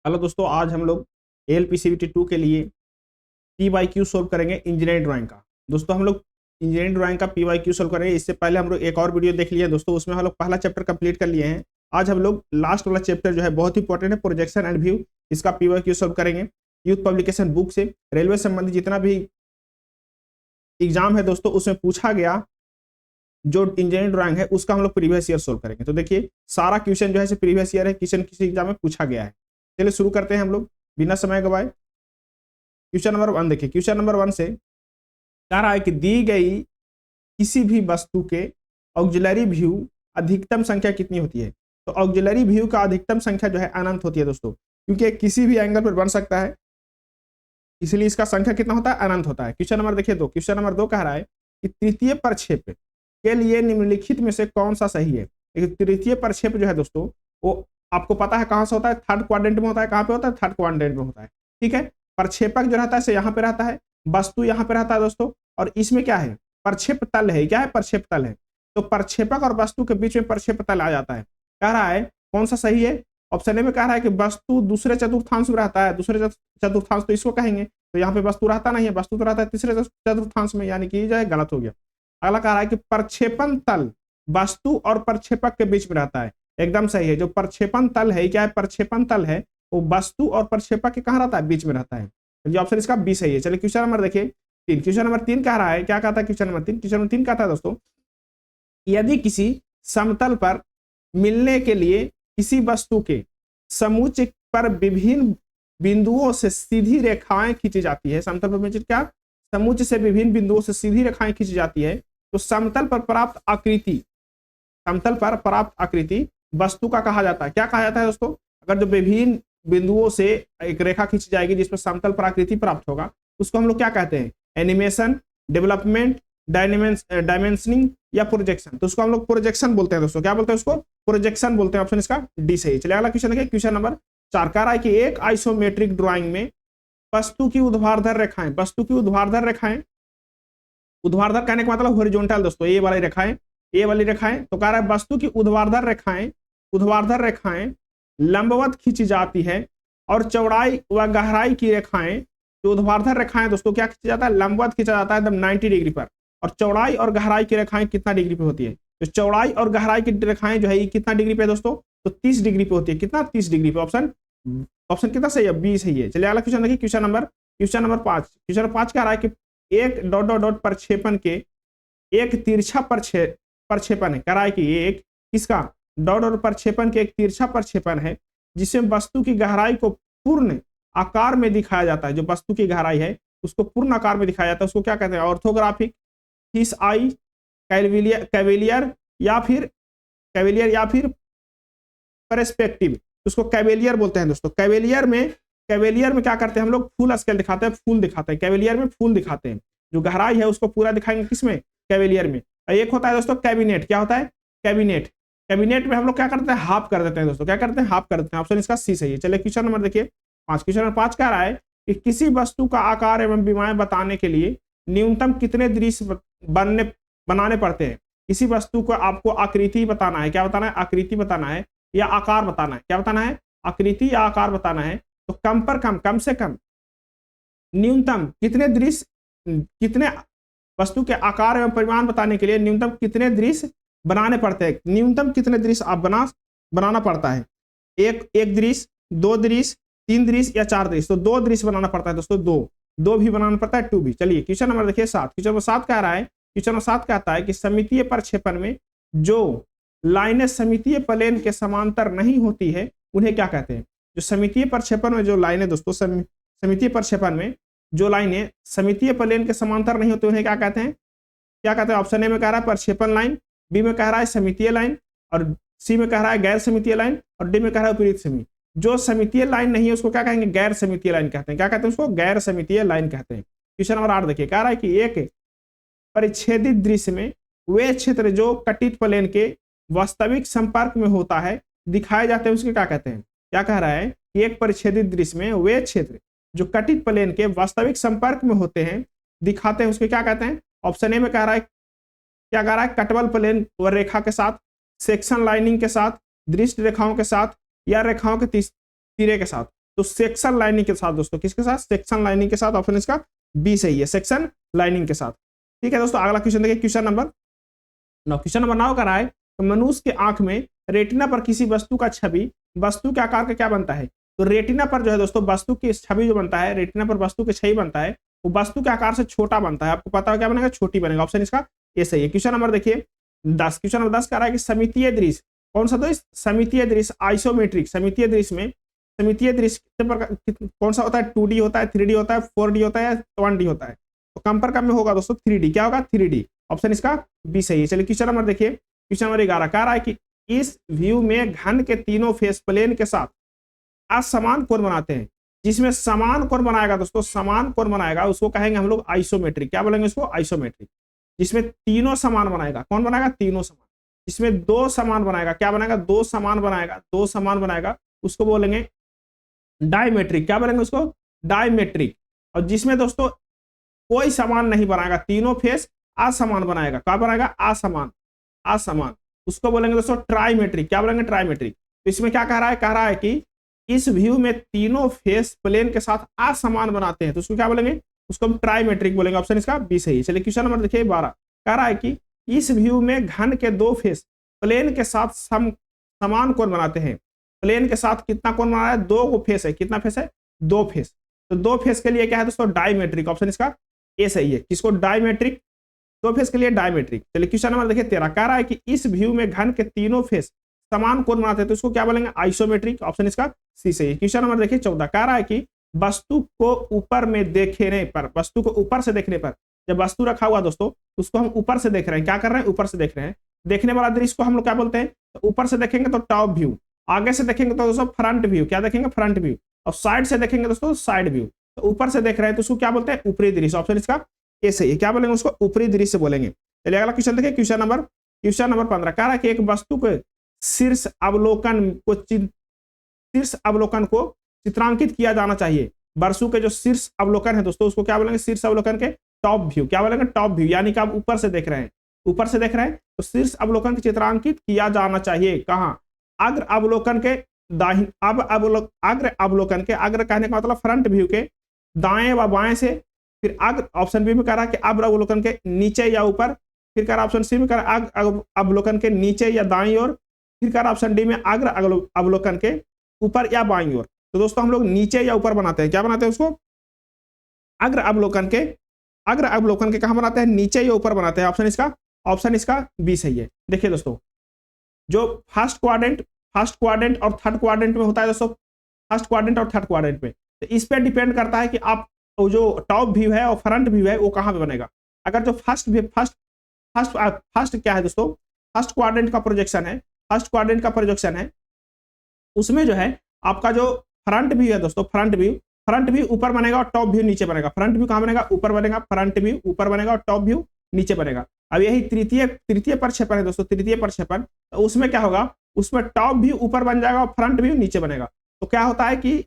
Hello दोस्तों, आज हम लोग एलपीसीबीटी 2 के लिए पीवाईक्यू सोल्व करेंगे इंजीनियरिंग ड्राइंग का। दोस्तों हम लोग इंजीनियरिंग ड्राइंग का पीवाईक्यू सोल्व करेंगे। इससे पहले हम लोग एक और वीडियो देख लिए दोस्तों, उसमें हम लोग पहला चैप्टर कंप्लीट कर लिए हैं। आज हम लोग लास्ट वाला चैप्टर जो है बहुत इंपॉर्टेंट है, प्रोजेक्शन एंड व्यू, इसका पीवाईक्यू सोल्व करेंगे। यूथ पब्लिकेशन बुक से रेलवे संबंधी जितना भी एग्जाम है दोस्तों उसमें पूछा गया जो इंजीनियरिंग ड्राइंग है उसका हम लोग प्रीवियस ईयर सोल्व करेंगे। तो देखिए सारा क्वेश्चन जो है प्रीवियस ईयर है, क्वेश्चन किसी एग्जाम में पूछा गया है। चलिए शुरू करते हैं हम लोग बिना समय गवाए। क्वेश्चन नंबर 1 देखिए, क्वेश्चन नंबर 1 से कह रहा है कि दी गई किसी भी वस्तु के ऑक्सिलरी व्यू अधिकतम संख्या कितनी होती है। तो ऑक्सिलरी व्यू का अधिकतम संख्या जो है अनंत होती है दोस्तों, क्योंकि किसी भी एंगल पर बन सकता है, इसलिए इसका संख्या कितना होता है, अनंत होता है। क्वेश्चन नंबर देखिए 2, क्वेश्चन नंबर 2 कह रहा है कि तृतीय प्रक्षेप के लिए निम्नलिखित में से कौन सा सही है। तृतीय प्रक्षेप जो है दोस्तों वो आपको पता है कहां से होता है, थर्ड क्वाड्रेंट में होता है। कहां पे होता है, थर्ड क्वाड्रेंट में होता है। ठीक है, प्रक्षेपक जो रहता है यहाँ पे रहता है, वस्तु यहाँ पे रहता है दोस्तों, और इसमें क्या है, प्रक्षेप तल है। क्या है, प्रक्षेप तल है। तो प्रक्षेपक और वस्तु के बीच में प्रक्षेप तल आ जाता है। कह रहा है कौन सा सही है। ऑप्शन ए में कह रहा है कि वस्तु दूसरे चतुर्थांश में रहता है। दूसरे चतुर्थांश तो इसको कहेंगे, तो यहाँ पे वस्तु रहता नहीं है, वस्तु तो रहता है तीसरे चतुर्थांश में, यानी कि जो है गलत हो गया। अगला कह रहा है कि प्रक्षेपण तल वस्तु और प्रक्षेपक के बीच में रहता है। एकदम सही है। जो प्रक्षेपण तल है, क्या है, प्रक्षेपण तल है, वो वस्तु और प्रक्षेपक के कहाँ रहता है, बीच में रहता है। तो ऑप्शन इसका बी सही है। चलिए क्वेश्चन नंबर देखिए 3। क्वेश्चन नंबर 3 कह रहा है, क्या कहता है क्वेश्चन नंबर 3, क्वेश्चन नंबर 3 कहता है दोस्तों, यदि किसी समतल पर मिलने के लिए किसी वस्तु के समुच्च पर विभिन्न बिंदुओं से सीधी रेखाएं खींची जाती है। समतल पर मिलकर क्या, समुच्च से विभिन्न बिंदुओं से सीधी रेखाएं खींची जाती है, तो समतल पर प्राप्त आकृति, समतल पर प्राप्त आकृति वस्तु का कहा जाता है। क्या कहा जाता है दोस्तों, अगर जो विभिन्न बिंदुओं से एक रेखा खींची जाएगी जिसमें समतल पर आकृति प्राप्त होगा, उसको हम लोग क्या कहते हैं, एनिमेशन, डेवलपमेंट, डायमेंशनिंग या प्रोजेक्शन। तो उसको हम लोग प्रोजेक्शन बोलते हैं दोस्तों। क्या बोलते हैं उसको, प्रोजेक्शन बोलते हैं। ऑप्शन इसका डी सही। चलिए अगला क्वेश्चन देखिए, क्वेश्चन नंबर 4 कह रहा है कि एक आइसोमेट्रिक ड्राइंग में वस्तु की ऊर्ध्वाधर रेखाएं, वस्तु की ऊर्ध्वाधर रेखाएं, ऊर्ध्वाधर कहने का मतलब हॉरिजॉन्टल दोस्तों, ये वाली रेखाएं, ये वाली रेखाएं। तो कह रहा है वस्तु की ऊर्ध्वाधर रेखाएं, ऊर्ध्वाधर रेखाएं लंबवत खींची जाती है, और चौड़ाई व गहराई की रेखाएं, जो ऊर्ध्वाधर रेखाएं दोस्तों क्या खींचा जाता है, लंबवत खींचा जाता है एकदम 90 डिग्री पर। और चौड़ाई और गहराई की रेखाएं कितना डिग्री पे होती है, तो चौड़ाई और गहराई की रेखाएं जो है ये कितना डिग्री पे दोस्तों, तो 30 डिग्री पे होती है। कितना, 30 डिग्री पे। ऑप्शन कितना सही है, बी सही है। चलिए अगला क्वेश्चन देखिए, क्वेश्चन नंबर 5। क्वेश्चन नंबर 5 कह रहा है कि एक डॉट डॉट डॉट प्रक्षेपण के एक तिरछा प्रक्षेपण है। कह रहा है कि एक किसका, डॉट डॉट प्रक्षेपण के एक तिरछा प्रक्षेपण है जिसमें वस्तु की गहराई को पूर्ण आकार में दिखाया जाता है। जो वस्तु की गहराई है उसको पूर्ण आकार में दिखाया जाता है, उसको क्या कहते हैं, ऑर्थोग्राफिक, फिश आई, कैवेलियर या फिर परस्पेक्टिव। उसको कैवेलियर बोलते हैं दोस्तों। कैवेलियर में क्या करते हैं हम लोग, फुल स्केल दिखाते हैं, फूल दिखाते हैं। कैवेलियर में फूल दिखाते हैं, जो गहराई है उसको पूरा दिखाएंगे किसमें, कैवेलियर में। एक होता है दोस्तों कैबिनेट। क्या होता है, कैबिनेट। कैबिनेट में हम लोग क्या करते हैं, हाफ कर देते हैं दोस्तों। क्या करते हैं, हाफ कर देते हैं। ऑप्शन इसका सी सही है। चलिए क्वेश्चन नंबर देखिए 5। क्वेश्चन नंबर 5 कह रहा है कि किसी वस्तु का आकार एवं विमाएं बताने के लिए न्यूनतम कितने दृश्य बनाने पड़ते हैं। किसी वस्तु को आपको आकृति बताना है। क्या बताना है, आकृति बताना है या आकार बताना है। क्या बताना है, आकृति या आकार बताना है। तो कम से कम न्यूनतम कितने दृश्य, कितने वस्तु के आकार एवं परिमाण बताने के लिए न्यूनतम कितने दृश्य बनाने पड़ते हैं। न्यूनतम कितने दृश्य आप बनाना पड़ता है, एक दृश्य, 2 दृश्य, 3 दृश्य या 4 दृश्य। तो 2 दृश्य बनाना पड़ता है दोस्तों, दो भी बनाना पड़ता है, 2 भी। चलिए क्वेश्चन नंबर देखिए 7। क्वेश्चन नंबर 7 कह रहा है, क्वेश्चन नंबर 7 कहता है कि सममितीय प्रक्षेपण में जो लाइनें सममितीय प्लेन के समांतर नहीं होती है उन्हें क्या कहते हैं। जो सममितीय प्रक्षेपण में जो लाइनें दोस्तों, सममितीय प्रक्षेपण में जो लाइनें सममितीय प्लेन के समांतर नहीं होती उन्हें क्या कहते हैं, क्या कहते हैं। ऑप्शन ए में कह रहा है प्रक्षेपण लाइन, बी में कह रहा है सममितीय लाइन, और सी में कह रहा है गैर सममितीय लाइन, और डी में कह रहा है विपरीत सममितीय। जो सममितीय लाइन नहीं है उसको क्या कहेंगे, गैर सममितीय लाइन कहते हैं। क्या कहते हैं उसको, गैर सममितीय लाइन कहते हैं। क्वेश्चन नंबर 8 देखिए, कह रहा है कि एक परिच्छेदित दृश्य में वे क्षेत्र जो कटित प्लेन के वास्तविक संपर्क में होता है दिखाए जाते हैं, उसके क्या कहते हैं। क्या कह रहा है कि एक परिच्छेदित दृश्य में वे क्षेत्र जो कटित प्लेन के वास्तविक संपर्क में होते हैं दिखाते हैं, उसके क्या कहते हैं। ऑप्शन ए में कह रहा है, क्या कह रहा है, कटबल प्लेन व रेखा के साथ, सेक्शन लाइनिंग के साथ, दृष्टि रेखाओं के साथ, या रेखाओं के तीरे के साथ। तो सेक्शन लाइनिंग के साथ दोस्तों, किसके साथ? सेक्शन लाइनिंग के साथ। ऑप्शन इसका बी सही है, सेक्शन लाइनिंग के साथ। ठीक है दोस्तों, अगला क्वेश्चन देखिए, क्वेश्चन नंबर 9। क्वेश्चन नंबर 9 का रहा है तो मनुष्य के आंख में रेटिना पर किसी वस्तु का छवि वस्तु के आकार का क्या बनता है? तो रेटिना पर जो है दोस्तों वस्तु की छवि जो बनता है, रेटिना पर वस्तु की छवि बनता है, वो वस्तु के आकार से छोटा बनता है। आपको पता है क्या बनेगा? छोटी बनेगा। ऑप्शन इसका ये सही है। क्वेश्चन नंबर देखिए 10। क्वेश्चन नंबर 10 का रहा है कि समितीय दृश्य कौन सा? तो समितीय दृश्य आइसोमेट्रिक, समितीय दृश्य में समितीय दृश्य कौन सा होता है? 2D होता है, 3D होता है, 4D होता है, 1D होता है। तो कम पर कम में होगा दोस्तों 3D। क्या होगा? 3D। ऑप्शन इसका बी सही है। चलिए क्वेश्चन नंबर देखिए, क्वेश्चन नंबर 11 कह रहा है कि इस व्यू में घन के तीनों फेस प्लेन के साथ असमान कोण बनाते हैं। जिसमें समान कोण बनाएगा दोस्तों, समान कोण बनाएगा उसको कहेंगे हम लोग आइसोमेट्रिक। क्या बोलेंगे इसको? आइसोमेट्रिक। जिसमें तीनों समान बनाएगा, कौन बनाएगा? तीनों समान। जिसमें दो समान बनाएगा, क्या बनाएगा? दो समान बनाएगा, दो समान बनाएगा, उसको बोलेंगे डायमेट्रिक। क्या बोलेंगे उसको? डायमेट्रिक। और जिसमें दोस्तों कोई समान नहीं बनाएगा, तीनों फेस असमान बनाएगा, क्या बनाएगा? असमान, असमान, उसको बोलेंगे दोस्तों ट्राइमेट्रिक। क्या बोलेंगे? ट्राइमेट्रिक। तो इसमें क्या कह रहा है? कह रहा है कि इस व्यू में तीनों फेस प्लेन के साथ असमान बनाते हैं, तो उसको क्या बोलेंगे? उसको हम ट्राइमेट्रिक बोलेंगे। ऑप्शन इसका बी सही है। चलिए क्वेश्चन नंबर देखिए 12 कह रहा है कि इस व्यू में घन के दो फेस प्लेन के साथ समान कोण बनाते हैं। प्लेन के साथ कितना कोण बना रहा है? दो को फेस है। कितना फेस है? दो फेस। तो दो फेस के लिए क्या है दोस्तों? डायमेट्रिक। ऑप्शन इसका ए सही है। किसको? डायमेट्रिक। दो फेस के लिए डायमेट्रिक। चलिए क्वेश्चन नंबर देखिए 13 कह रहा है कि इस व्यू में घन के तीनों फेस समान कोण बनाते हैं, तो इसको क्या बोलेंगे? आइसोमेट्रिक। ऑप्शन इसका सी सही है। क्वेश्चन नंबर देखिए 14 कह रहा है कि वस्तु को ऊपर में देखने पर, वस्तु को ऊपर से देखने पर, जब वस्तु रखा हुआ दोस्तों उसको हम ऊपर से देख रहे हैं, क्या कर रहे हैं? ऊपर से देख रहे हैं। देखने वाला दृश्य को हम लोग क्या बोलते हैं? तो ऊपर से देखेंगे तो टॉप व्यू, आगे से देखेंगे तो दोस्तों फ्रंट व्यू। क्या देखेंगे? Front view. और साइड से देखेंगे दोस्तों साइड व्यू। तो ऊपर से देख रहे हैं तो उसको क्या बोलते हैं? ऊपरी दृश्य। ऑप्शन इसका ए सही है। क्या बोलेंगे? उसको ऊपरी दृश्य बोलेंगे। चलिए अगला क्वेश्चन देखिए, क्वेश्चन नंबर 15 कह रहा है कि एक वस्तु के शीर्ष अवलोकन को चित्रांकित किया जाना चाहिए। वस्तु के जो शीर्ष अवलोकन है दोस्तों उसको क्या बोलेंगे? शीर्ष अवलोकन के टॉप व्यू। क्या बोलेंगे? Top view. यानी कि आप ऊपर से देख रहे हैं, ऊपर से देख रहे हैं तो शीर्ष अवलोकन को चित्रांकित किया जाना चाहिए। कहाँ? अग्र अवलोकन के दाहिने, अग्र अवलोकन के, अग्र कहने का मतलब फ्रंट व्यू के दाएं व बाएं से, फिर अग्र ऑप्शन बी में कह रहा है कि अग्र अवलोकन के नीचे या ऊपर, फिर कह रहा ऑप्शन सी में कह रहा अग्र अवलोकन के नीचे या दाईं ओर, फिर कह रहा ऑप्शन डी में अग्र अवलोकन के ऊपर या बाईं ओर। तो दोस्तों हम लोग नीचे या ऊपर बनाते हैं, क्या बनाते हैं उसको? अग्र अवलोकन के, अग्र अवलोकन के कहां बनाते हैं? नीचे या ऊपर बनाते हैं। ऑप्शन इसका बी सही है। देखिए दोस्तों जो फर्स्ट क्वाड्रेंट और थर्ड क्वाड्रेंट में होता है दोस्तों, फर्स्ट क्वाड्रेंट और थर्ड क्वाड्रेंट में, तो इस पे डिपेंड करता है कि आप जो टॉप व्यू है और फ्रंट व्यू है वो कहां पे बनेगा। अगर जो फर्स्ट क्या है दोस्तों? फर्स्ट क्वाड्रेंट का प्रोजेक्शन है, फर्स्ट क्वाड्रेंट का प्रोजेक्शन है, उसमें जो है आपका जो फ्रंट व्यू है दोस्तों, फ्रंट व्यू ऊपर बनेगा और टॉप व्यू नीचे बनेगा। फ्रंट व्यू कहां बनेगा? ऊपर बनेगा। फ्रंट व्यू ऊपर बनेगा और टॉप व्यू नीचे बनेगा। अब यही तृतीय प्रक्षेपण है दोस्तों, तृतीय प्रक्षेपण, तो उसमें क्या होगा? उसमें टॉप व्यू ऊपर बन जाएगा और फ्रंट व्यू नीचे बनेगा। तो क्या होता है कि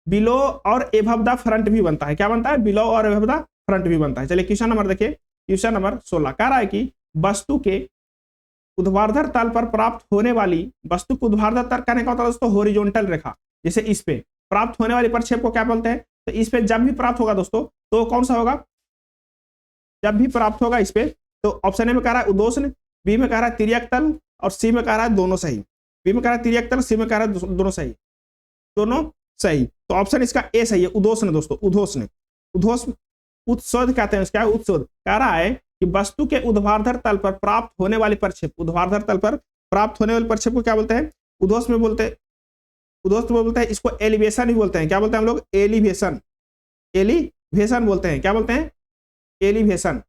बिलो और एबव द फ्रंट व्यू बनता है। क्या बनता है? बिलो और एबव द फ्रंट व्यू बनता है। चलिए क्वेश्चन नंबर देखिए, क्वेश्चन नंबर 16 कह रहा है कि वस्तु के ऊर्ध्वाधर तल पर प्राप्त होने वाली, वस्तु को ऊर्ध्वाधर तल कहने का मतलब दोस्तों हॉरिजॉन्टल रेखा, जैसे इस पे प्राप्त होने वाली प्रक्षेप को क्या बोलते हैं? तो इस पे जब भी प्राप्त होगा दोस्तों तो कौन सा होगा? जब भी प्राप्त होगा इस पे, तो ऑप्शन ए में कह रहा है उद्दोष्ण, बी में कह रहा है तिर्यक तल और सी में कह रहा है दोनों सही। बी में कह रहा है तिर्यक तल, सी में कह रहा है दोनों सही, दोनों सही। तो ऑप्शन इसका ए सही है, उद्दोष्ण दोस्तों, उद्दोष्ण। उत्सोध कहते हैं इसका, उत्सोध कह रहा है कि वस्तु के ऊर्ध्वाधर तल पर प्राप्त होने वाली प्रक्षेप, ऊर्ध्वाधर तल पर प्राप्त होने वाली प्रक्षेप को क्या बोलते हैं? उद्दोष्ण में बोलते हैं, इसको एलिवेशन भी बोलते हैं। क्या बोलते हैं हम लोग? एलिवेशन, एलिवेशन बोलते हैं। क्या बोलते हैं? एलिवेशन।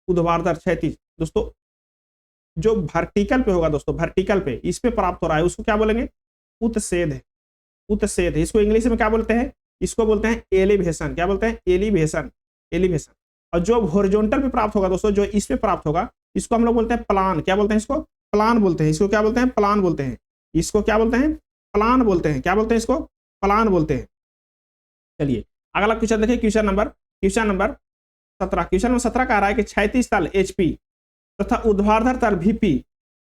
ऊर्ध्वाधर क्षैतिज दोस्तों जो वर्टिकल पे होगा दोस्तों, वर्टिकल पे इस पे प्राप्त हो रहा है उसको क्या बोलेंगे? उत्सेध है, उत्सेध है। इसको इंग्लिश में क्या बोलते हैं? इसको बोलते हैं एलिवेशन। क्या बोलते हैं? Elevation, elevation. और जो हॉरिजॉन्टल पे प्राप्त होगा दोस्तों, जो इस पे प्राप्त होगा, इसको हम लोग बोलते हैं प्लान। क्या बोलते हैं? इसको प्लान बोलते हैं। इसको क्या बोलते हैं? प्लान बोलते हैं। इसको क्या बोलते हैं? प्लान बोलते हैं। क्या बोलते हैं? इसको प्लान बोलते हैं। चलिए अगला क्वेश्चन देखिए, क्वेश्चन नंबर 17। क्वेश्चन नंबर 17 कह रहा है कि क्षैतिज तल HP तथा ऊर्ध्वाधर तल VP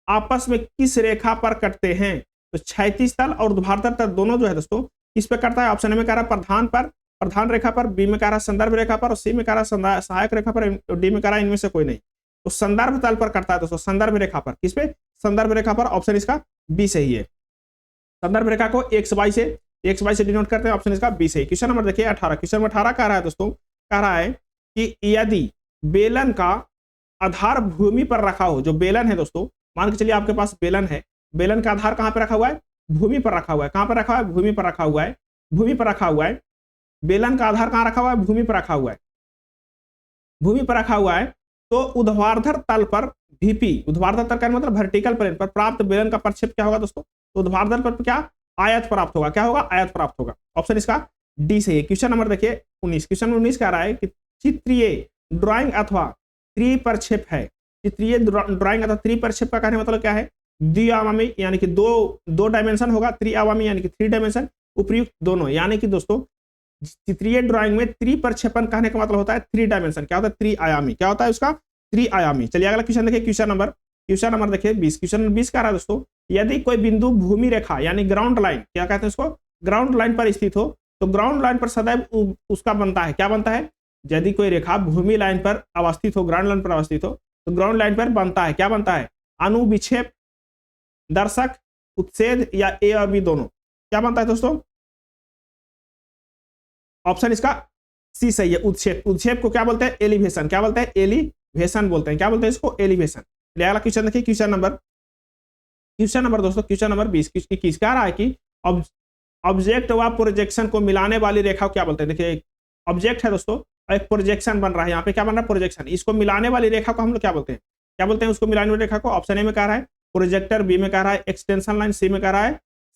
आपस में किस रेखा पर कटते हैं? तो क्षैतिज तल और ऊर्ध्वाधर तल दोनों जो है दोस्तों किस पे करता है? ऑप्शन ए में कह रहा है प्रधान रेखा पर, बी में कह रहा है संदर्भ रेखा पर, और सी में कह रहा है सहायक रेखा पर, डी में कह रहा है इनमें से कोई नहीं। तो संदर्भ तल पर करता है दोस्तों, संदर्भ रेखा पर। किस पे? संदर्भ रेखा पर। ऑप्शन इसका बी सही है। संदर्भ रेखा को एक्स वाई से डिनोट करते हैं। ऑप्शन इसका बी सही। क्वेश्चन नंबर देखिए 18। क्वेश्चन नंबर 18 कह रहा है दोस्तों, कह रहा है कि यदि बेलन का आधार भूमि पर रखा हो, जो बेलन है दोस्तों, मान के चलिए आपके पास बेलन है, बेलन का आधार कहां पर रखा हुआ है? भूमि पर रखा हुआ है। कहां पर रखा हुआ है? भूमि पर रखा हुआ है। भूमि पर रखा हुआ है। बेलन का आधार कहां रखा हुआ है? भूमि पर रखा हुआ है। भूमि पर रखा हुआ है तो ऊर्ध्वाधर तल पर VP, ऊर्ध्वाधर तल का मतलब वर्टिकल प्लेन पर प्राप्त बेलन का प्रक्षेप क्या होगा दोस्तों? तो ऊर्ध्वाधर पर क्या? आयत प्राप्त होगा। क्या होगा? आयत प्राप्त होगा। ऑप्शन इसका डी सही है। क्वेश्चन नंबर देखिए 19। क्वेश्चन 19 कह रहा है कि चित्रीय ड्राइंग अथवा त्रिप्रक्षेप है। चित्रीय ड्राइंग अथवा त्रिप्रक्षेप का कहने मतलब क्या है? द्विआयामी यानी कि दो डायमेंशन होगा, त्रिआयामी यानी कि 3 डायमेंशन, उपयुक्त दोनों। यानी कि दोस्तों चित्रीय ड्राइंग में त्रिप्रक्षेपण कहने का मतलब होता है 3 डायमेंशन। क्या होता है? त्रिआयामी। क्या होता है उसका? त्रिआयामी। चलिए अगला क्वेश्चन देखिए। क्वेश्चन नंबर देखिए 20। क्वेश्चन नंबर 20 कह रहा है दोस्तों, यदि कोई बिंदु भूमि रेखा यानी ग्राउंड लाइन, क्या कहते हैं उसको? ग्राउंड लाइन पर स्थित हो, तो ग्राउंड लाइन पर सदैव उसका बनता है, क्या बनता है? यदि कोई रेखा भूमि लाइन पर अवस्थित हो, ग्राउंड लाइन पर अवस्थित हो, तो ग्राउंड लाइन पर बनता है, क्या बनता है? अनुविक्षेप, दर्शक, उत्सेद या ए और बी दोनों। क्या बनता है दोस्तों? ऑप्शन इसका सी सही है, उत्क्षेप। उत्क्षेप को क्या बोलते हैं? एलिवेशन। क्या बोलते हैं? एलिवेशन बोलते हैं। क्या बोलते हैं इसको? एलिवेशन। अगला क्वेश्चन देखिए। क्वेश्चन नंबर दोस्तों, क्वेश्चन नंबर 20 21 कह रहा है कि ऑब्जेक्ट व प्रोजेक्शन को मिलाने वाली रेखा को क्या बोलते हैं? देखिए ऑब्जेक्ट है दोस्तों, एक प्रोजेक्शन बन रहा है, यहाँ पे क्या बन रहा है? प्रोजेक्शन। इसको मिलाने वाली रेखा को हम लोग क्या बोलते हैं? क्या बोलते हैं उसको मिलाने वाली रेखा को? ऑप्शन ए में कह रहा है प्रोजेक्टर, बी में कह रहा है एक्सटेंशन लाइन, सी में कह रहा है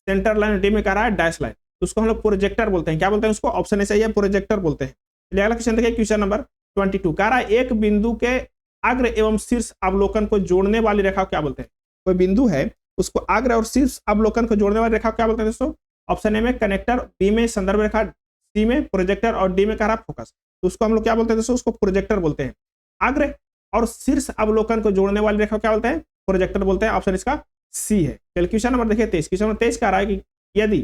सेंटर लाइन, डी में कह रहा है डैश लाइन। उसको हम लोग प्रोजेक्टर बोलते हैं। क्या बोलते हैं उसको? ऑप्शन ए सही है, प्रोजेक्टर बोलते हैं। अगला क्वेश्चन देखिए। क्वेश्चन नंबर 22 कह रहा है एक बिंदु के अग्र एवं शीर्ष अवलोकन को जोड़ने वाली रेखा को क्या बोलते हैं? कोई बिंदु है, उसको अग्र और शीर्ष अवलोकन को जोड़ने वाली रेखा को क्या बोलते हैं दोस्तों? ऑप्शन ए में कनेक्टर, बी में संदर्भ रेखा, सी में प्रोजेक्टर और डी में कह रहा है फोकस। तो उसको हम लोग क्या बोलते हैं दोस्तों? उसको प्रोजेक्टर बोलते हैं। अग्र और शीर्ष अवलोकन को जोड़ने वाली रेखा क्या बोलते हैं? प्रोजेक्टर बोलते हैं। ऑप्शन इसका सी है। चलिए क्वेश्चन नंबर देखिए 23। क्वेश्चन नंबर 23 कह रहा है कि यदि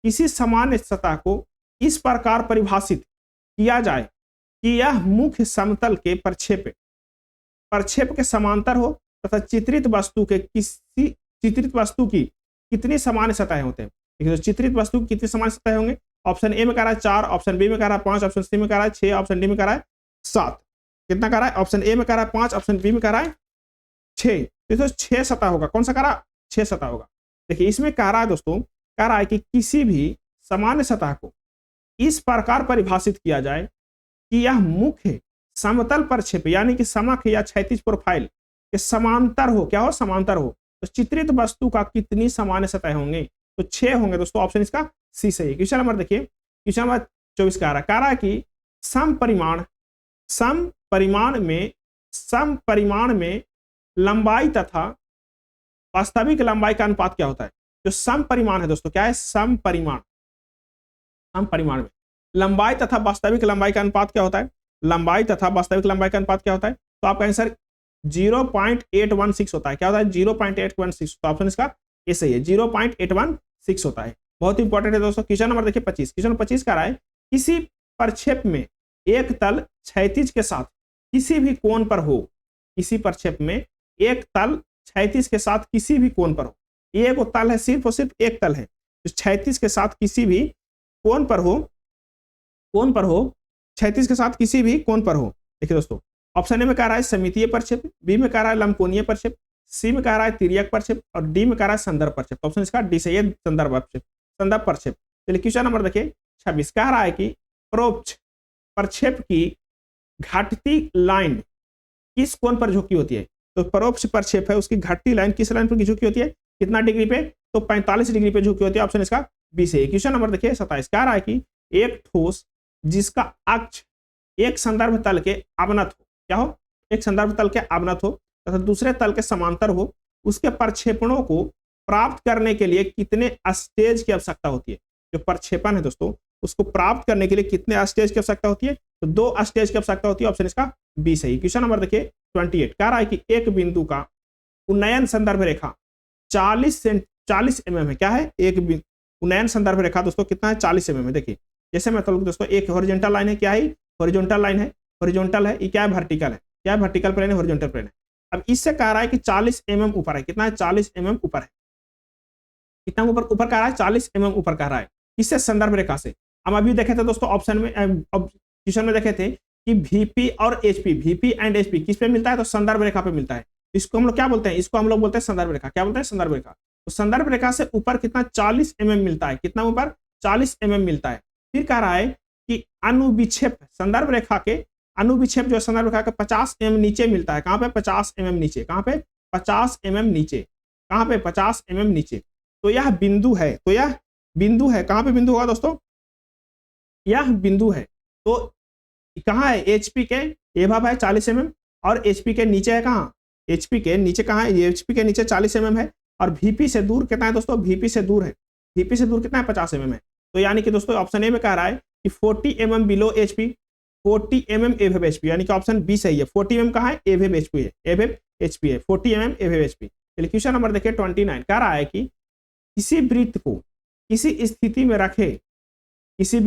किसी सामान्य सतह को इस प्रकार परिभाषित किया जाए कि यह मुख्य समतल के प्रक्षेप के समांतर हो तथा चित्रित वस्तु की कितनी सामान्य सतहें होते हैं? देखिए तो चित्रित वस्तु की कितनी सामान्य सतहें होंगे? ऑप्शन ए में कह रहा है 4, ऑप्शन बी में कह रहा है 5, ऑप्शन सी में कह रहा है 6, ऑप्शन डी में कह रहा है 7। कितना कह रहा है? ऑप्शन ए में कह रहा है 5, ऑप्शन बी में कह रहा है 6। तो 6 सतह होगा। कौन सा कह रहा है? 6 सतह होगा। देखिए इसमें कह रहा है दोस्तों, कह रहा है कि किसी भी सामान्य सतह को इस प्रकार परिभाषित किया जाए कि यह मुख्य समतल प्रक्षेप यानी कि समक या क्षैतिज प्रोफाइल के समांतर हो। क्या हो? समांतर हो। तो चित्रित वस्तु का कितनी सामान्य सतह होंगे? तो 6 होंगे दोस्तों। ऑप्शन इसका सी सही है। क्वेश्चन नंबर देखिए। क्वेश्चन नंबर 24 कह रहा है कि सम परिमाण में लंबाई तथा वास्तविक लंबाई का अनुपात क्या होता है? जो सम परिमाण है दोस्तों, क्या है? सम परिमाण में लंबाई तथा वास्तविक लंबाई का अनुपात क्या होता है? लंबाई तथा वास्तविक लंबाई का अनुपात क्या होता है? तो आपका आंसर 0.816 होता है। क्या होता है? 0.816। तो ऑप्शन इसका ए सही है, 0.816 होता है। बहुत इंपॉर्टेंट है दोस्तों। क्वेश्चन नंबर देखिए 25। क्वेश्चन 25 कह रहा है किसी प्रक्षेप में एक तल क्षैतिज के साथ किसी भी कोण पर हो। किसी प्रक्षेप में एक तल क्षैतिज के साथ किसी भी कोण पर हो। ये एक तल है, सिर्फ और सिर्फ एक तल है, क्षैतिज के साथ किसी भी कोण पर हो, क्षैतिज के साथ किसी भी कोण पर हो। देखिए दोस्तों ऑप्शन ए में कह रहा है सममितीय प्रक्षेप, बी में कह रहा है लंबकोणीय प्रक्षेप, सी में कह रहा है तिर्यक प्रक्षेप और डी में कह रहा है संदर्भ प्रक्षेप। ऑप्शन इसका डी सही है, संदर्भ प्रक्षेप। चलिए क्वेश्चन नंबर देखिए 26 कह रहा है कि परोक्ष प्रक्षेप की घटती लाइन किस कोण पर झुकी होती है? तो परोक्ष प्रक्षेप है, उसकी घटती लाइन किस लाइन पर झुकी होती है? कितना डिग्री पे? तो 45 डिग्री पे झुकी होती है। ऑप्शन इसका बी सही है। क्वेश्चन नंबर देखिए 27 कह रहा है कि एक ठोस जिसका अक्ष एक संदर्भ तल के अवनत हो। क्या हो? एक संदर्भ तल के अवनत हो तथा दूसरे तल के समांतर हो, उसके प्रक्षेपणों को प्राप्त करने के लिए कितने स्टेज की आवश्यकता होती है? जो प्रक्षेपण है दोस्तों, उसको प्राप्त करने के लिए कितने स्टेज की आवश्यकता होती है? तो 2 स्टेज की आवश्यकता होती है। ऑप्शन इसका बी सही। क्वेश्चन नंबर देखिए 28 कह रहा है कि एक बिंदु का उन्नयन संदर्भ रेखा 40 mm है। क्या है? एक उन्नयन संदर्भ रेखा दोस्तों कितना है 40 mm है। देखिए जैसे मतलब दोस्तों एक हॉरिजॉन्टल लाइन है, क्या है हॉरिजॉन्टल लाइन है, हॉरिजॉन्टल है, ये क्या है वर्टिकल है, क्या है वर्टिकल प्लेन है, हॉरिजॉन्टल प्लेन है। अब इससे कह रहा है कि 40 mm ऊपर है, कितना है 40 mm ऊपर है, कितना ऊपर ऊपर कह रहा है 40 mm ऊपर कह रहा है, किससे संदर्भ रेखा से। हम अभी देखे थे दोस्तों ऑप्शन में, क्वेश्चन में देखे थे कि VP और HP, VP एंड HP किस पे मिलता है, तो संदर्भ रेखा पे मिलता है। इसको हम लोग क्या बोलते हैं, इसको हम लोग बोलते हैं संदर्भ रेखा। क्या बोलते हैं, संदर्भ रेखा। तो संदर्भ रेखा से ऊपर कितना 40 mm मिलता है, कितना ऊपर 40 mm मिलता है। फिर कह रहा है कि अनुविक्षेप संदर्भ रेखा के, अनुविक्षेप जो है संदर्भ रेखा के 50 mm नीचे मिलता है। कहां पे 50 mm नीचे, कहां पे 50 mm नीचे, कहां पे 50 mm नीचे। तो यह बिंदु है, तो यह बिंदु है, कहां पे बिंदु होगा दोस्तों, यह बिंदु है। तो कहां है HP के एभव है 40 mm और HP के नीचे है कहां, HP के नीचे कहां है, HP के नीचे 40 mm है और VP से दूर कितना है दोस्तों, VP से दूर है, VP से दूर कितना है 50 mm है। तो यानी कि दोस्तों ऑप्शन ए में कह रहा है कि 40 mm below HP, 40 mm above HP, यानी कि ऑप्शन बी सही है। 40 mm कहां है, एभव HP है, एभव HP है, 40 mm एभव HP। चलिए क्वेश्चन नंबर देखिए 29 कह रहा है कि किसी वृत्त को किसी स्थिति में रखे, किसी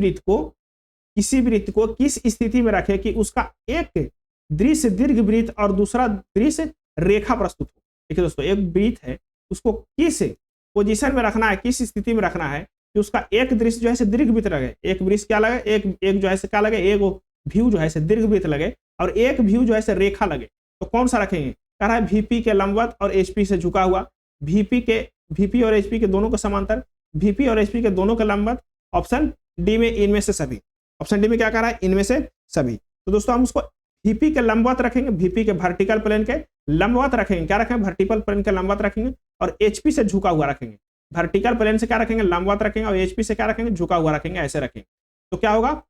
वृत्त को किस स्थिति में रखे कि उसका एक दृश्य दीर्घ वृत्त और दूसरा दृश्य रेखा प्रस्तुत हो। देखिए दोस्तों एक वृत्त है, उसको किस पोजीशन में रखना है, किस स्थिति में रखना है कि उसका एक दृश्य जो है दीर्घ वृत्त लगे, एक वृत्त क्या लगे, एक जो है क्या लगे, एक व्यू जो है दीर्घ वृत्त लगे और एक व्यू जो है रेखा लगे। तो कौन सा रखेंगे, कह रहा है VP के लंबवत और HP से झुका हुआ, VP और HP के दोनों के समांतर, VP और HP के दोनों के लंबवत, ऑप्शन डी में इनमें से सभी। ऑप्शन डी में क्या कह रहा है, इनमें से सभी। तो दोस्तों हम उसको VP के लंबवत रखेंगे, VP के वर्टिकल प्लेन के लंबवत रखेंगे, क्या रखेंगे वर्टिकल प्लेन के लंबवत रखेंगे और HP से झुका हुआ रखेंगे। वर्टिकल प्लेन से क्या रखेंगे, लंबवत रखेंगे और HP से क्या रखेंगे, झुका हुआ रखेंगे, ऐसे रखेंगे। तो क्या होगा,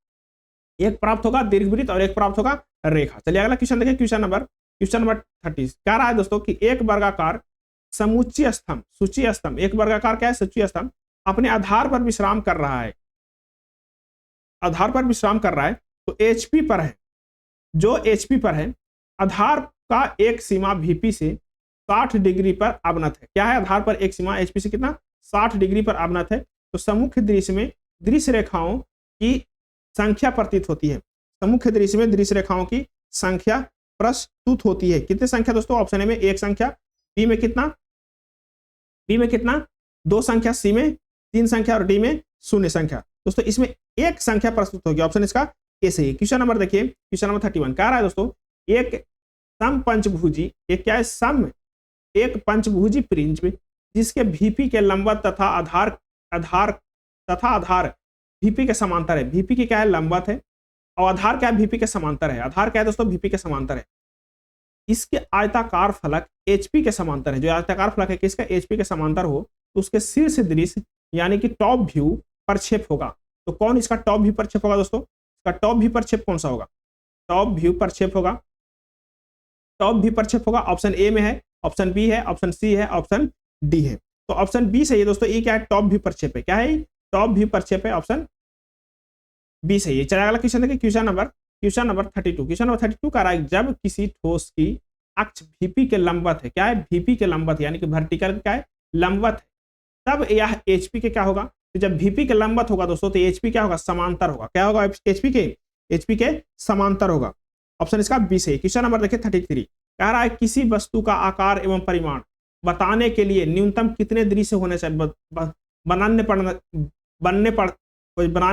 एक प्राप्त होगा दीर्घवृत्त और एक प्राप्त होगा रेखा। चलिए अगला क्वेश्चन देखिए, क्वेश्चन नंबर 30 कह रहा है दोस्तों कि एक वर्गाकार समुच्चय स्तंभ, सूची स्तंभ, एक वर्गाकार क्या है, सूची स्तंभ अपने आधार पर विश्राम कर रहा है, आधार पर विश्राम कर रहा है। तो HP पर है, जो HP पर है, आधार का एक सीमा VP से 60 डिग्री पर अवनत है। क्या है, आधार पर एक सीमा HP से कितना 60 डिग्री पर अवनत है। तो सम्मुख दृश्य में दृश्य रेखाओं की संख्या प्रतीत होती है, सम्मुख दृश्य में दृश्य रेखाओं की संख्या प्रस्तुत होती है। कितनी संख्या दोस्तों, ऑप्शन ए में एक संख्या, बी में कितना, बी में कितना 2 संख्या, सी में 3 संख्या और डी में 0 संख्या। दोस्तों इसमें एक संख्या प्रस्तुत होगी, ऑप्शन इसका ए सही है। क्वेश्चन नंबर देखिए, क्वेश्चन नंबर 31 कह रहा है दोस्तों एक सम पंचभुजी, एक क्या है सम, एक पंचभुजी प्रिज्म जिसके VP के लंबवत तथा आधार VP के समांतर है। VP की क्या है, लंबवत है और आधार क्या है, VP के समांतर है। आधार क्या है दोस्तों, VP के समांतर है। इसके आयताकार फलक HP के समांतर है। जो आयताकार फलक है किसका, HP के समांतर हो तो उसके शीर्ष दृश्य यानी कि टॉप व्यू प्रक्षेप होगा। तो कौन इसका टॉप व्यू प्रक्षेप होगा दोस्तों, इसका टॉप व्यू प्रक्षेप कौन सा होगा, टॉप व्यू प्रक्षेप होगा, टॉप व्यू प्रक्षेप होगा। ऑप्शन ए में है, ऑप्शन बी है, ऑप्शन सी है, ऑप्शन डी है। तो ऑप्शन बी सही है दोस्तों, ये क्या है, टॉप व्यू प्रक्षेप है। क्या है, टॉप व्यू प्रक्षेप है, ऑप्शन बी सही है। चलिए अगला क्वेश्चन देखिए, क्वेश्चन नंबर 32। क्वेश्चन नंबर 32 कह रहा है जब किसी ठोस की अक्ष VP के लंबवत है, क्या है, VP के लंबवत यानी कि वर्टिकल क्या है, लंबवत है, तब यह HP के क्या होगा। तो जब VP के लंबवत होगा दोस्तों तो HP क्या होगा, समांतर होगा। क्या होगा, HP के समांतर होगा। ऑप्शन इसका बी सही। क्वेश्चन नंबर देखिए 33 कह रहा है किसी वस्तु का आकार एवं परिमाण बताने के लिए न्यूनतम कितने दृश्य होने चाहिए, बनाने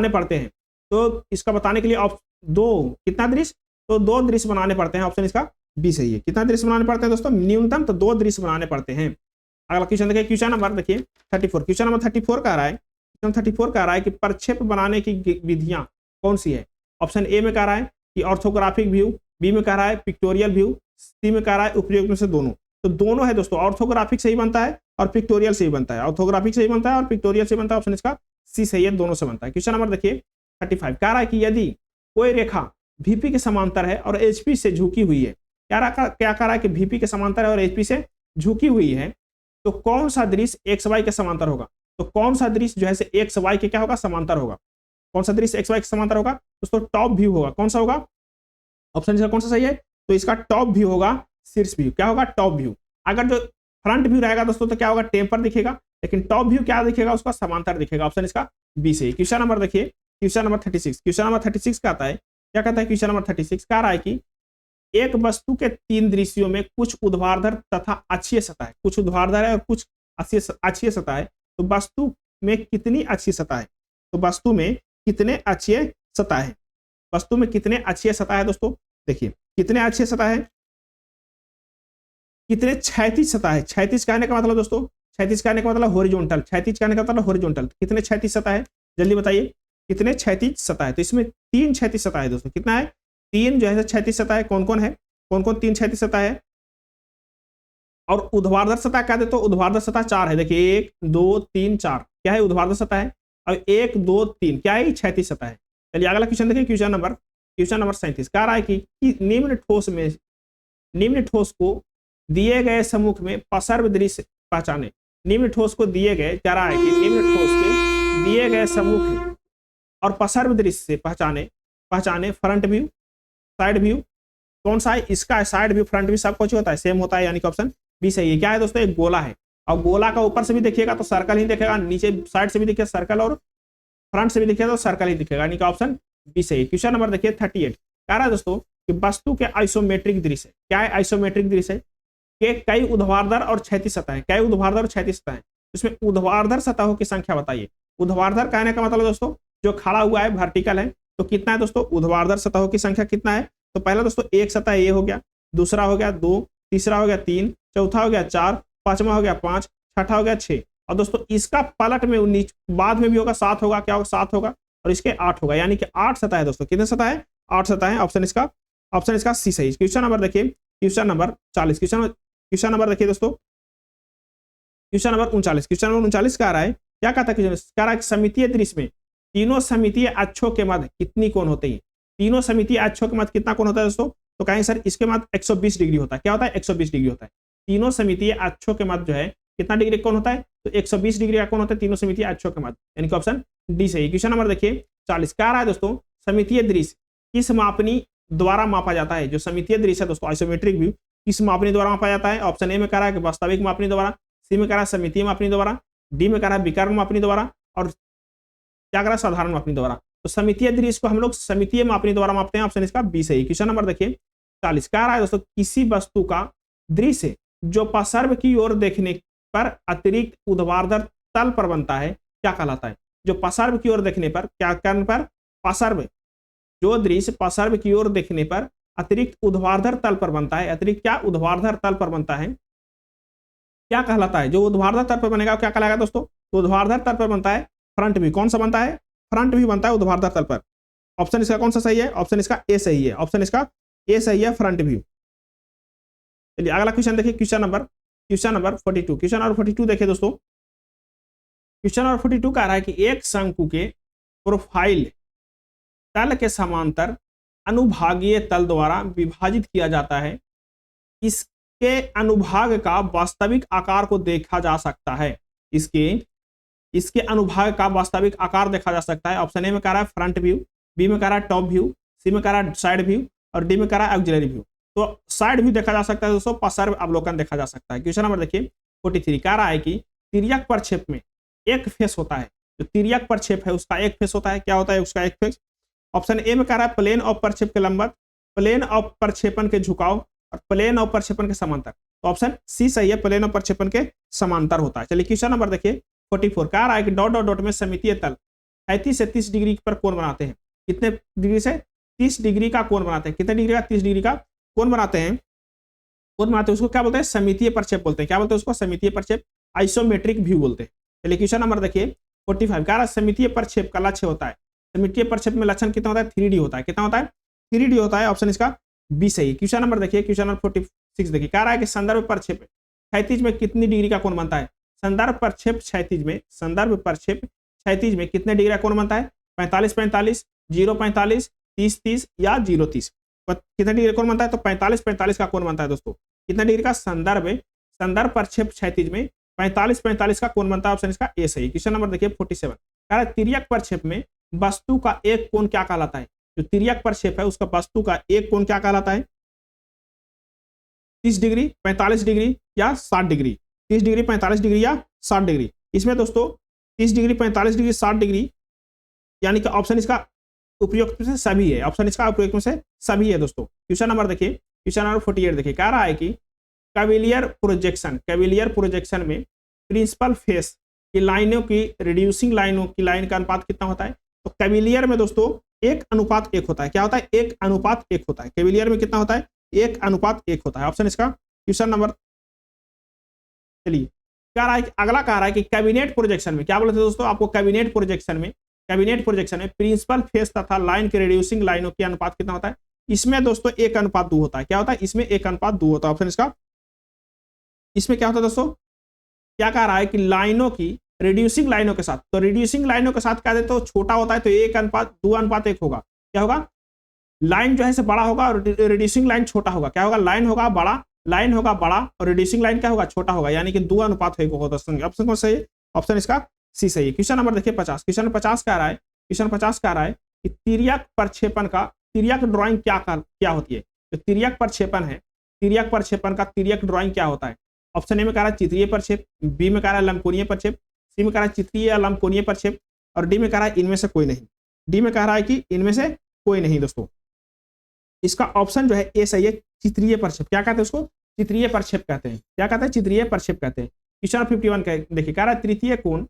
पड़ते हैं। तो इसका बताने के लिए कितना दृश्य, तो 2 दृश्य बनाने पड़ते हैं। ऑप्शन इसका बी सही है। कितना दृश्य बनाने पड़ते हैं दोस्तों, न्यूनतम तो 2 दृश्य बनाने पड़ते हैं। अगला क्वेश्चन देखिए, क्वेश्चन नंबर देखिए 34। क्वेश्चन नंबर 34 कह रहा है, क्वेश्चन 34 कह रहा है कि प्रक्षेप बनाने की विधियां कौन सी है। ऑप्शन ए में कह रहा है कि ऑर्थोग्राफिक व्यू, बी में कह रहा है पिक्टोरियल व्यू, सी में कह रहा है उपयुक्त में से दोनों। तो दोनों है दोस्तों, ऑर्थोग्राफिक से ही बनता है और पिक्टोरियल से ही बनता है, ऑर्थोग्राफिक से ही बनता है और पिक्टोरियल से बनता है। ऑप्शन इसका सी सही है, दोनों से बनता है। क्वेश्चन नंबर देखिए 35 कह रहा है कि यदि कोई रेखा VP के समांतर है और HP से झुकी हुई है, क्या कह रहा है कि VP के समांतर है और HP से झुकी हुई है, तो कौन सा दृश्य XY के समांतर होगा। तो कौन सा दृश्य जो है XY के क्या होगा, समांतर होगा। कौन सा दृश्य XY के समांतर होगा दोस्तों, टॉप व्यू होगा। कौन सा होगा, ऑप्शन इसका कौन सा सही है, तो इसका टॉप व्यू होगा, शीर्ष व्यू क्या होगा, टॉप व्यू। अगर जो फ्रंट व्यू रहेगा दोस्तों तो क्या होगा, टेपर दिखेगा, लेकिन टॉप व्यू क्या दिखेगा, उसका समांतर दिखेगा। ऑप्शन इसका बी सही। क्वेश्चन नंबर देखिए, क्वेश्चन नंबर 36। क्वेश्चन नंबर 36 का आता है, क्या कहता है क्वेश्चन नंबर 36 कह रहा है कि एक वस्तु के 3 दृश्यों में कुछ ऊर्ध्वाधर तथा अक्षीय सतह है, कुछ ऊर्ध्वाधर है और कुछ अक्षीय सतह है, तो वस्तु में कितनी अक्षीय सतह है? तो वस्तु में कितने अक्षीय सतह है? वस्तु में कितने अक्षीय सतह है दोस्तों? देखिए कितने अक्षीय सतह है, कितने क्षैतिज सतह है। क्षैतिज कहने का मतलब दोस्तों, क्षैतिज कहने का मतलब हॉरिजॉन्टल, क्षैतिज कहने का मतलब हॉरिजॉन्टल। कितने क्षैतिज सतह है, जल्दी बताइए कितने क्षैतिज सतह है? तो इसमें 3 क्षैतिज सतह है दोस्तों। कितना है? 3 जो है क्षैतिज सतह है। कौन कौन है, कौन कौन 3 क्षैतिज सतह है? और ऊर्ध्वाधर सतह क्या दे, तो ऊर्ध्वाधर सतह 4 है। देखिए 1 2 3 4 क्या है, ऊर्ध्वाधर सतह है। और 1 2 3 क्या है, क्षैतिज सतह है। चलिए अगला क्वेश्चन देखिए, क्वेश्चन नंबर 37 कह रहा है कि निम्न ठोस को दिए गए समूह में पसर्व दृश्य पहचाने। निम्न ठोस को दिए गए, कह रहा है कि निम्न ठोस के दिए गए समूह और पसर्व दृश्य से पहचाने फ्रंट व्यू, साइड व्यू। कौन सा है इसका? साइड व्यू, फ्रंट व्यू सब कुछ होता है, सेम होता है, यानी कि ऑप्शन बी सही है। क्या है दोस्तों, एक गोला है और गोला का ऊपर से भी देखिएगा तो सर्कल ही दिखेगा, नीचे साइड से भी दिखेगा सर्कल और फ्रंट से भी दिखेगा तो सर्कल ही दिखेगा, यानी कि ऑप्शन बी सही। क्वेश्चन नंबर देखिए 38 कह रहा है दोस्तों कि वस्तु के आइसोमेट्रिक दृश्य, क्या है आइसोमेट्रिक दृश्य के कई ऊर्ध्वाधर और क्षैतिज सतह है, कई ऊर्ध्वाधर और क्षैतिज सतह है। इसमें ऊर्ध्वाधर सतहों की संख्या बताइए। ऊर्ध्वाधर कहने का मतलब दोस्तों जो खड़ा हुआ है वर्टिकल है, तो कितना है दोस्तों ऊर्ध्वाधर सतहों की संख्या कितना है? तो पहला दोस्तों एक सतह ये हो गया, दूसरा हो गया 2, तीसरा हो गया 3, चौथा हो गया 4, पांचवा हो गया 5, छठा हो गया 6। और दोस्तों इसका पलट में बाद में भी होगा 7 होगा, क्या होगा 7 होगा और इसके 8 होगा, यानी कि 8 सतह है दोस्तों। कितने सतह है? 8 सतह है। ऑप्शन इसका सी सही। क्वेश्चन नंबर देखिए, क्वेश्चन नंबर 40। क्वेश्चन नंबर देखिए दोस्तों, क्वेश्चन नंबर 39। क्वेश्चन नंबर 39 कह रहा है, क्या कहता है? कह रहा है सममितीय दृश्य में तीनों सममितीय अक्षों के मध्य कितनी कोण होते हैं? तीनों सममितीय अक्षों के मध्य कितना कोण होता है दोस्तों? तो कहेंगे सर इसके मध्य 120 डिग्री होता है। क्या होता है? 120 डिग्री होता है। तीनों सममितीय अक्षों के मध्य जो है कितना डिग्री कोण होता है? तो 120 डिग्री का कोण होता है तीनों सममितीय अक्षों के मध्य, यानी कि ऑप्शन डी सही। क्वेश्चन नंबर देखिए 40 कह रहा है दोस्तों सममितीय दृश्य किस मापनी द्वारा मापा जाता है? जो सममितीय दृश्य है दोस्तों आइसोमेट्रिक व्यू किस मापनी द्वारा मापा जाता है? ऑप्शन ए में कह रहा है कि वास्तविक मापनी द्वारा, सी में कह रहा है सममितीय मापनी द्वारा, डी में कह रहा है विकर्ण मापनी द्वारा और क्या कह रहा है साधारण मापनी द्वारा। तो सममितीय दृश्य को हम लोग सममितीय मापनी द्वारा मापते हैं। ऑप्शन इसका बी सही। क्वेश्चन नंबर देखिए 40 कह रहा है दोस्तों किसी वस्तु का दृश्य जो पार्श्व की ओर देखने पर अतिरिक्त ऊर्ध्वाधर तल पर बनता है क्या कहलाता है? जो पार्श्व की ओर देखने पर, क्या करने पर? पार्श्व, जो दृश्य पार्श्व की ओर देखने पर अतिरिक्त ऊर्ध्वाधर तल पर बनता है, अतिरिक्त क्या ऊर्ध्वाधर तल पर बनता है, क्या कहलाता है? जो ऊर्ध्वाधर तल पर बनेगा क्या कहलाएगा दोस्तों? ऊर्ध्वाधर तल पर बनता है फ्रंट व्यू। कौन सा बनता है? फ्रंट व्यू बनता है ऊर्ध्वाधर तल पर। ऑप्शन इसका कौन सा सही है? ऑप्शन इसका ए सही है। ऑप्शन इसका ए सही है, फ्रंट व्यू। चलिए अगला क्वेश्चन देखिए, क्वेश्चन नंबर 42। क्वेश्चन नंबर 42 देखिए दोस्तों, क्वेश्चन नंबर 42 कह रहा है कि एक शंकु के प्रोफाइल तल के समांतर अनुभागीय तल द्वारा विभाजित किया जाता है, इसके अनुभाग का वास्तविक आकार को देखा जा सकता है। इसके अनुभाग का वास्तविक आकार देखा जा सकता है। ऑप्शन ए में कह रहा है फ्रंट व्यू, बी में कह रहा है टॉप व्यू, सी में कह रहा है साइड व्यू और डी में कह रहा है ऑक्सिलरी व्यू। तो साइड व्यू देखा जा सकता है दोस्तों, पार्श्व अवलोकन देखा जा सकता है। क्वेश्चन नंबर देखिए 43 कह रहा है कि तिर्यक प्रक्षेप में एक फेस होता है। जो तिर्यक प्रक्षेप है उसका एक फेस होता है, क्या होता है उसका एक फेस? ऑप्शन ए में कह रहा है प्लेन ऑफ प्रक्षेप के लंबवत, प्लेन ऑफ प्रक्षेपण के झुकाव और प्लेन ऑफ प्रक्षेपण के समांतर। तो ऑप्शन सी सही है, प्लेन ऑफ प्रक्षेपण के समांतर होता है। चलिए क्वेश्चन नंबर देखिए 44 कह रहा है कि डॉट डॉट डॉट में सममितीय तल 35 से 30 डिग्री पर कोण बनाते हैं। कितने डिग्री से? 30 डिग्री का कोण बनाते हैं। कितने डिग्री का? 30 डिग्री का कोण बनाते हैं। कोण बनाते हैं उसको क्या बोलते हैं? सममितीय प्रक्षेप बोलते हैं। क्या बोलते हैं उसको? सममितीय प्रक्षेप, आइसोमेट्रिक व्यू बोलते हैं। चलिए क्वेश्चन नंबर देखिए 45 कह रहा है सममितीय प्रक्षेप का लक्ष्य होता है। सममितीय प्रक्षेप में लक्षण कितना होता है? 3D होता है। कितना होता है? 3D होता है। ऑप्शन इसका बी सही। क्वेश्चन नंबर देखिए, क्वेश्चन नंबर 46 देखिए, कह रहा है कि संदर्भ प्रक्षेप क्षैतिज में कितनी डिग्री का कोण बनता है? संदर्भ प्रक्षेप क्षैतिज में कितने डिग्री का कोण बनता है? 45 45, 0 45, 30 30 या 0 30। कितने डिग्री का कोण बनता है? तो 45 45 का कोण बनता है दोस्तों। कितने डिग्री का? संदर्भ प्रक्षेप क्षैतिज में 45 45 का कोण बनता है। ऑप्शन इसका ए सही। क्वेश्चन नंबर देखिए 47 कह रहा है तिर्यक प्रक्षेप में वस्तु का एक कोण क्या कहलाता है? जो तिर्यक प्रक्षेप है उसका वस्तु का एक कोण क्या कहलाता है? 30 डिग्री, 45 डिग्री या 60 डिग्री? 30 डिग्री, 45 डिग्री या 60 डिग्री? इसमें दोस्तों 30 डिग्री, 45 डिग्री, 60 डिग्री, यानी कि ऑप्शन इसका उपयुक्त में से सभी है। ऑप्शन इसका उपयुक्त में से सभी है दोस्तों। क्वेश्चन नंबर देखिए, क्वेश्चन नंबर 48 देखिए, कह रहा है कि कैविलियर प्रोजेक्शन में प्रिंसिपल फेस की लाइनों की रिड्यूसिंग लाइनों की लाइन का अनुपात कितना होता है। तो कैविलियर में दोस्तों 1:1 होता है। क्या होता है? 1:1 होता है। कैविलियर में कितना होता है? 1:1 होता है। ऑप्शन इसका क्वेश्चन नंबर, चलिए क्या रहा है, अगला कह रहा है कि कैबिनेट प्रोजेक्शन में, क्या बोलते हैं दोस्तों आपको, कैबिनेट प्रोजेक्शन में प्रिंसिपल फेस तथा लाइन के रिड्यूसिंग लाइनों के अनुपात कितना होता है। इसमें दोस्तों 1:2 होता है। क्या होता है? इसमें 1:2 होता है। ऑप्शन इसका, इसमें क्या होता है दोस्तों, क्या कह रहा है कि लाइनों की रिड्यूसिंग लाइनों के साथ, तो रिड्यूसिंग लाइनों के साथ क्या देते, तो छोटा होता है तो 1:2:1 होगा। क्या होगा? लाइन जो है से बड़ा होगा और रिड्यूसिंग लाइन छोटा होगा। क्या होगा? लाइन होगा बड़ा और रिड्यूसिंग लाइन क्या होगा? छोटा होगा, यानी कि 2:1 होगा दोस्तों। ऑप्शन कौन सही है? ऑप्शन इसका सी सही है। क्वेश्चन नंबर देखिए 50। क्वेश्चन 50 कह रहा है, कि तिर्यक प्रक्षेपण का तिर्यक ड्राइंग क्या होती है। तो तिर्यक प्रक्षेपण है, तिर्यक प्रक्षेपण का तिर्यक ड्राइंग क्या होता है। ऑप्शन ए में कह रहा है चित्रीय प्रक्षेप, बी में कह रहा है लंबकोणीय प्रक्षेप, सी में कह रहा है चित्रीय या लंबकोणीय प्रक्षेप, और डी में कह रहा है इनमें से कोई नहीं। डी में कह रहा है कि इनमें से कोई नहीं दोस्तों। इसका ऑप्शन जो है ए सही है, चित्रीय प्रक्षेप। क्या कहते हैं उसको? चित्रीय प्रक्षेप कहते हैं। क्या कहते हैं? चित्रीय प्रक्षेप कहते हैं। क्वेश्चन 51 देखिए, कह रहा है तृतीय कोण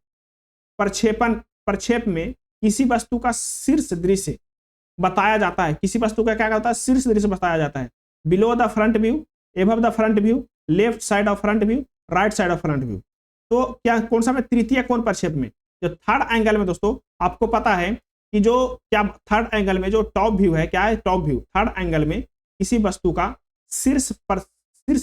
प्रक्षेप में किसी वस्तु का शीर्ष दृश्य बताया जाता है। किसी वस्तु का क्या होता है? शीर्ष दृश्य बताया जाता है। Below the front view, above the front view, left side of front view, right side of front view. तो क्या कौन सा में? तृतीय कोण प्रक्षेप में जो थर्ड एंगल में दोस्तों आपको पता है कि जो क्या थर्ड एंगल में जो टॉप व्यू है, क्या है? Top view. थर्ड एंगल में किसी वस्तु का शीर्ष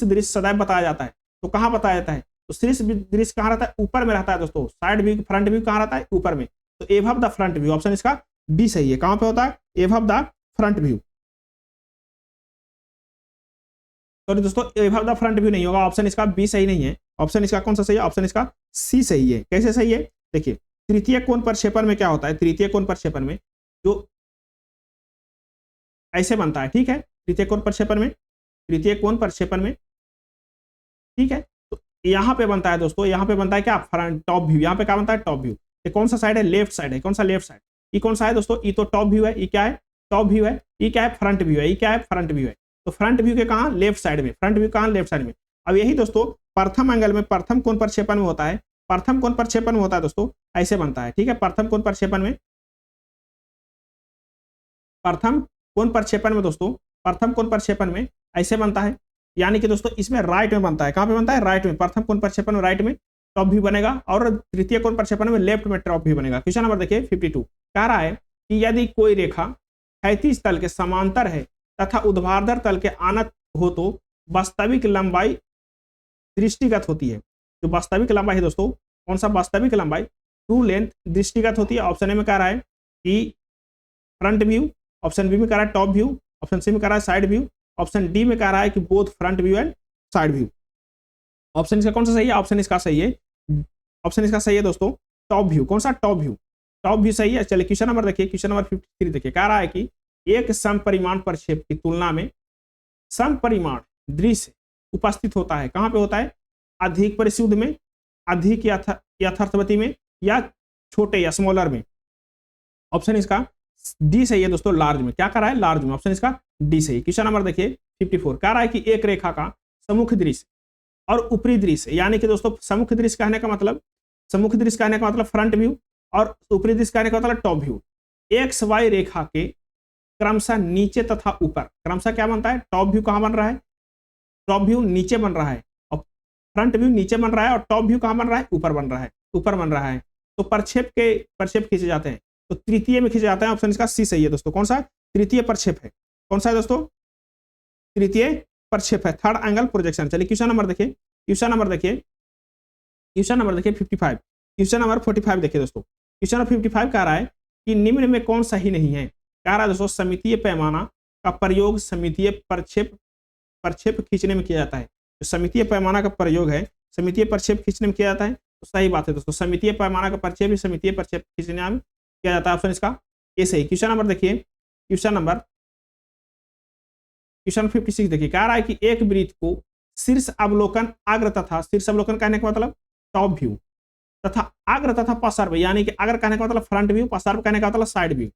दृश्य सदैव बताया जाता है। तो कहां बताया जाता है? तो शीर्ष दृश्य कहां रहता है? ऊपर में रहता है दोस्तों। साइड व्यू, फ्रंट व्यू कहां रहता है? ऊपर में। तो above the front view, option इसका बी सही है। कहां पे होता है? Above the front view. Sorry दोस्तों, एबव द फ्रंट व्यू नहीं होगा। ऑप्शन इसका बी सही नहीं है। ऑप्शन इसका कौन सा सही है? ऑप्शन इसका सी सही है। कैसे सही है? देखिए, तृतीय कोण प्रक्षेपण में क्या होता है? तृतीय कोण प्रक्षेपण में जो ऐसे बनता है, ठीक है। तृतीय कोण प्रक्षेपण में ठीक है, तो यहाँ पे बनता है दोस्तों, यहाँ पे बनता है क्या? Front top view. यहाँ पे क्या बनता है? Top view. ये कौन सा साइड है? लेफ्ट साइड है। कौन सा? Left side. ये कौन सा है दोस्तों? ये तो टॉप व्यू है। ये क्या है? टॉप व्यू है। ये क्या है? फ्रंट व्यू है। ये क्या है? फ्रंट व्यू है। तो फ्रंट व्यू के कहाँ? लेफ्ट साइड में। फ्रंट व्यू कहाँ? लेफ्ट साइड में। अब यही दोस्तों प्रथम एंगल में, प्रथम कोण प्रक्षेपण में होता है। प्रथम कोण प्रक्षेपण में होता है दोस्तों, ऐसे बनता है, ठीक है। प्रथम कोण प्रक्षेपण में दोस्तों, प्रथम कोण प्रक्षेपण में ऐसे बनता है, यानी कि दोस्तों इसमें राइट में बनता है। कहां पे बनता है? राइट में। प्रथम कोण प्रक्षेपण में राइट में टॉप व्यू बनेगा और तृतीय कोण प्रक्षेपण में लेफ्ट में टॉप व्यू बनेगा। क्वेश्चन नंबर देखिए 52, कह रहा है कि यदि कोई रेखा क्षैतिज तल के समांतर है तथा ऊर्ध्वाधर तल के आनत हो तो वास्तविक लंबाई दृष्टिगत होती है। जो वास्तविक लंबाई है दोस्तों, कौन सा? वास्तविक लंबाई, ट्रू लेंथ दृष्टिगत होती है। ऑप्शन ए में कह रहा है कि फ्रंट व्यू, ऑप्शन बी में कह रहा है टॉप व्यू, ऑप्शन सी में कह रहा है साइड व्यू, ऑप्शन डी में कह रहा है कि both front view and side view. Option इसका कौन सा सही है? ऑप्शन इसका सही है, ऑप्शन इसका सही है दोस्तों, टॉप व्यू। कौन सा? Top view. टॉप व्यू सही है। चलिए क्वेश्चन नंबर देखिए, क्वेश्चन नंबर 53 देखिए, कह रहा है कि एक समपरिमाण प्रक्षेप की तुलना में समपरिमाण दृश्य उपस्थित होता है। कहां पे होता है? अधिक परिशुद्ध में, अधिक यथार्थवती में, या छोटे या स्मॉलर में। ऑप्शन इसका डी सही है दोस्तों, लार्ज में। क्या कर रहा है? लार्ज में। ऑप्शन इसका डी सही। क्वेश्चन नंबर देखिए 54, कह रहा है कि एक रेखा का सम्मुख दृश्य और ऊपरी दृश्य, यानी कि दोस्तों सम्मुख दृश्य कहने का मतलब फ्रंट व्यू और ऊपरी दृश्य कहने का मतलब टॉप व्यू, एक्स वाई रेखा के क्रमशः नीचे तथा ऊपर, क्रमशः क्या बनता है? टॉप व्यू कहां बन रहा है? टॉप व्यू नीचे बन रहा है और फ्रंट व्यू नीचे बन रहा है, और टॉप व्यू कहां बन रहा है? ऊपर बन रहा है। तो प्रक्षेप खींचे जाते हैं, तो तृतीय में खींचे जाते हैं। ऑप्शन इसका सी सही है दोस्तों। कौन सा? तृतीय प्रक्षेप है। कौन सा है दोस्तों? तृतीय प्रक्षेप है, थर्ड एंगल प्रोजेक्शन। चलिए क्वेश्चन नंबर देखिए 55। क्वेश्चन नंबर 45 देखिए दोस्तों, क्वेश्चन नंबर 55 कह रहा है कि निम्न में कौन सही नहीं है। कह रहा है दोस्तों समितीय पैमाना का प्रयोग समितीय प्रक्षेप खींचने में किया जाता है। तो समितीय पैमाना का प्रयोग है समितीय प्रक्षेप खींचने में किया जाता है, तो सही बात है दोस्तों, समितीय पैमाना का प्रक्षेप समितीय प्रक्षेप खींचने में किया जाता है। ऑप्शन इसका ए सही। क्वेश्चन नंबर देखिए, क्वेश्चन 56 देखिए, कह रहा है कि एक वृत्त को शीर्ष अवलोकन अग्र तथा शीर्ष अवलोकन कहने का मतलब टॉप व्यू, तथा अग्र तथा पार्श्व, यानी कि अग्र कहने का मतलब फ्रंट व्यू, पार्श्व कहने का मतलब साइड व्यू,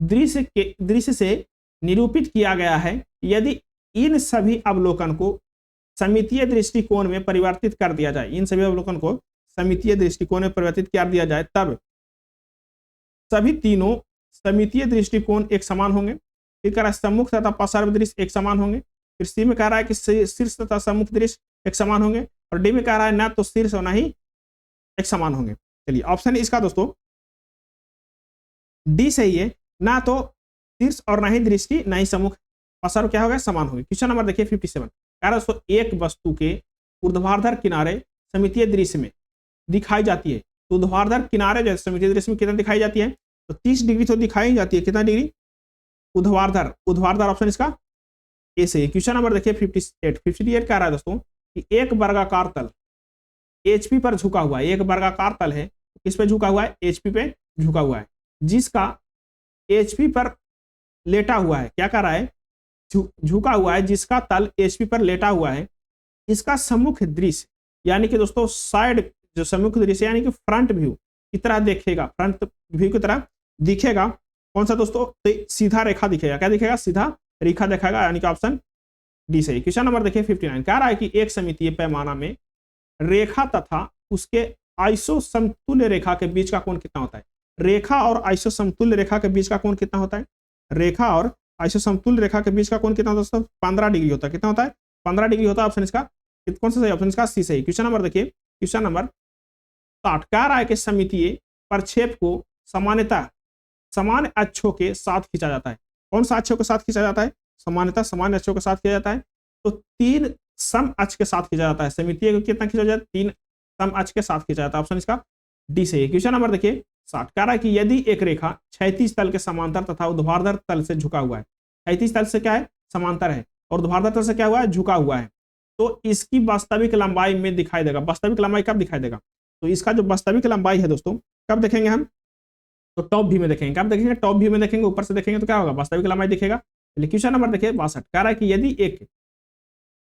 दृश्य से निरूपित किया गया है। यदि इन सभी अवलोकन को समितीय दृष्टिकोण में परिवर्तित कर दिया जाए, इन सभी अवलोकन को समितीय दृष्टिकोण में परिवर्तित कर दिया जाए, तब सभी तीनों समितीय दृष्टिकोण एक समान होंगे। फिर कह रहा है सम्मुख तथा पार्श्व दृश्य एक समान होंगे। फिर सी में कह रहा है कि शीर्ष तथा सम्मुख दृश्य एक समान होंगे। और डी में कह रहा है ना तो शीर्ष और ना ही एक समान होंगे। चलिए ऑप्शन इसका दोस्तों डी सही है, ना तो शीर्ष और ना ही दृष्टि ना ही सम्मुख पार्श्व क्या होगा, समान होंगे। क्वेश्चन नंबर देखिए 57, कह रहा है एक वस्तु के ऊर्ध्वाधर किनारे समितीय दृश्य में दिखाई जाती है। तो ऊर्ध्वाधर किनारे जो समितीय दृश्य में कितना दिखाई जाती है, तो 30 डिग्री तो दिखाई जाती है। कितना डिग्री, ऊर्ध्वाधर, ऊर्ध्वाधर ऑप्शन इसका ए सही है। क्वेश्चन नंबर देखिए 58 कह रहा है दोस्तों कि एक वर्गाकार तल एचपी पर झुका हुआ है। एक वर्गाकार तल है, किस पे झुका हुआ है, एचपी पे झुका हुआ है, जिसका एचपी पर लेटा हुआ है, क्या कर रहा है, झुका हुआ है, जिसका तल एचपी पर लेटा हुआ है। इसका सम्मुख दृश्य यानी कि दोस्तों साइड जो सम्मुख दृश्य यानी कि फ्रंट व्यू की तरह देखेगा, फ्रंट व्यू की तरह दिखेगा। कौन सा दोस्तों, तो सीधा रेखा दिखेगा। क्या दिखेगा, सीधा रेखा दिखेगा, यानी कि ऑप्शन डी सही। क्वेश्चन नंबर देखिए 59, कह रहा है कि एक समितीय पैमाना में रेखा तथा उसके आइसो समतुल्य रेखा के बीच का कोण कितना होता है। रेखा और आइसो समतुल्य रेखा के बीच का कोण कितना होता है, रेखा और आइसो समतुल्य रेखा के बीच का कोण कितना होता है दोस्तों, 15 डिग्री होता है। कितना होता है, 15 डिग्री होता है। ऑप्शन इसका कौन सा सही, ऑप्शन इसका सी सही। क्वेश्चन नंबर देखिए, क्वेश्चन नंबर 60, कह रहा है कि समितीय प्रक्षेप को सामान्यतः समान अक्षों के साथ खींचा जाता है। कौन सा अक्षों के साथ खींचा जाता है, सामान्यतः समान अक्षों के साथ खींचा जाता है। तो 3 सम अक्ष के साथ खींचा जाता है। समितीय को कितना खींचा जाता है, 3 सम अक्ष के साथ खींचा जाता है। ऑप्शन इसका डी सही है। क्वेश्चन नंबर देखिए 60, कह रहा है कि यदि एक रेखा क्षैतिज तल के समांतर तथा ऊर्ध्वाधर तल से झुका हुआ है, क्षैतिज तल से क्या है, समांतर है, और ऊर्ध्वाधर तल से क्या हुआ है, झुका हुआ है, तो इसकी वास्तविक लंबाई में दिखाई देगा। वास्तविक लंबाई कब दिखाई देगा, तो इसका जो वास्तविक लंबाई है दोस्तों कब देखेंगे हम, तो टॉप व्यू में देखेंगे। कब देखेंगे, टॉप व्यू में देखेंगे, ऊपर से देखेंगे तो क्या होगा, वास्तविक लंबाई दिखेगा। क्वेश्चन नंबर देखिए 62, कह रहा है कि यदि एक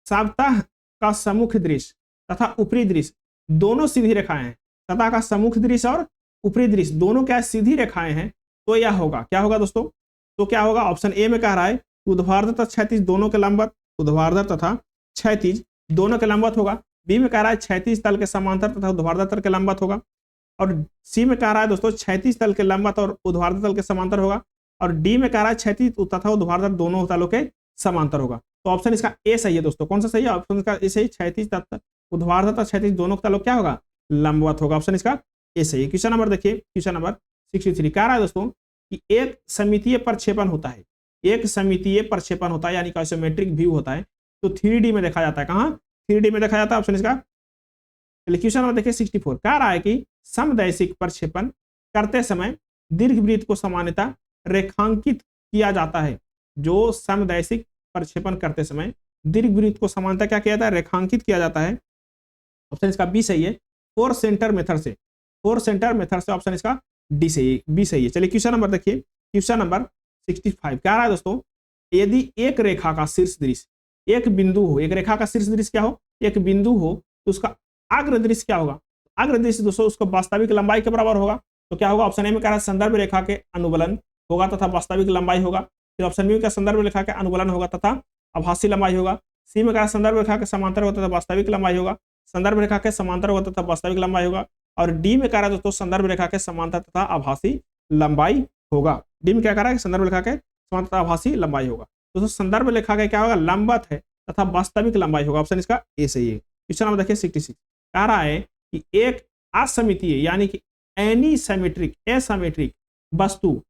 सतह का सम्मुख दृश्य तथा ऊपरी दृश्य दोनों सीधी रेखाएं हैं, सतह का सम्मुख दृश्य और ऊपरी दृश्य दोनों क्या सीधी रेखाएं हैं, तो यह होगा, क्या होगा दोस्तों, तो क्या होगा, ऑप्शन ए में कह रहा है ऊर्ध्वाधर तथा क्षैतिज दोनों के लंबवत, ऊर्ध्वाधर तथा क्षैतिज दोनों के लंबवत होगा। बी में कह रहा है क्षैतिज तल के समांतर तथा ऊर्ध्वाधर तल के लंबवत होगा। और सी में कह रहा है दोस्तों क्षैतिज तल के लंबवत और ऊर्ध्वाधर तल के समांतर होगा। और डी में कह रहा है क्षैतिज तथा ऊर्ध्वाधर दोनों तलों के समांतर होगा। तो ऑप्शन इसका ए सही है दोस्तों। कौन सा सही है, ऑप्शन इसका ए सही, क्षैतिज तथा ऊर्ध्वाधर तथा क्षैतिज दोनों तलों क्या होगा, लंबवत होगा। ऑप्शन इसका ए सही है। क्वेश्चन नंबर देखिए, क्वेश्चन नंबर 63, कह रहा है दोस्तों कि एक समितीय प्रक्षेपण होता है, एक समितीय प्रक्षेपण होता है यानी कि आइसोमेट्रिक व्यू होता है, तो 3D में देखा जाता है। कहाँ, 3D में देखा जाता है। ऑप्शन इसका क्वेश्चन नंबर देखिए 64, कह रहा है कि समदैशिक प्रक्षेपण करते समय दीर्घवृत्त को सामान्यतः रेखांकित किया जाता है। जो समदैशिक प्रक्षेपण करते समय दीर्घवृत्त को सामान्यतः क्या किया जाता है, रेखांकित किया जाता है। ऑप्शन इसका बी सही है, 4 सेंटर मेथड से, 4 सेंटर मेथड से। ऑप्शन इसका डी सही, बी सही है। चलिए क्वेश्चन नंबर देखिए, क्वेश्चन नंबर 65, कह रहा है दोस्तों यदि एक रेखा का शीर्ष दृश्य एक बिंदु हो, एक रेखा का शीर्ष दृश्य क्या हो, एक बिंदु हो, तो उसका अग्र दृश्य क्या होगा, अग्र दृश्य दोस्तों उसको वास्तविक लंबाई के बराबर होगा। तो क्या होगा, ऑप्शन ए में कह रहा है संदर्भ रेखा के अनुबलन होगा तथा वास्तविक लंबाई होगा। फिर ऑप्शन बी में संदर्भ रेखा के अनुबलन होगा तथा आभासी लंबाई होगा। सी में कह रहा है संदर्भ रेखा के समांतर होगा तथा वास्तविक लंबाई होगा। संदर्भ रेखा के समांतर होगा तथा वास्तविक लंबाई होगा। और डी में कह रहा है दोस्तों संदर्भ रेखा के समांतर तथा आभासी लंबाई होगा। डी में क्या कह रहा है, संदर्भ रेखा के समांतर तथा आभासी लंबाई होगा। दोस्तों संदर्भ रेखा का क्या होगा, लंबवत है तथा वास्तविक लंबाई होगा। ऑप्शन इसका ए सही है। क्वेश्चन नंबर देखिए 66, कह रहा है कि एक असमितीय यानी कि एनीसिमेट्रिक, एसिमेट्रिक वस्तु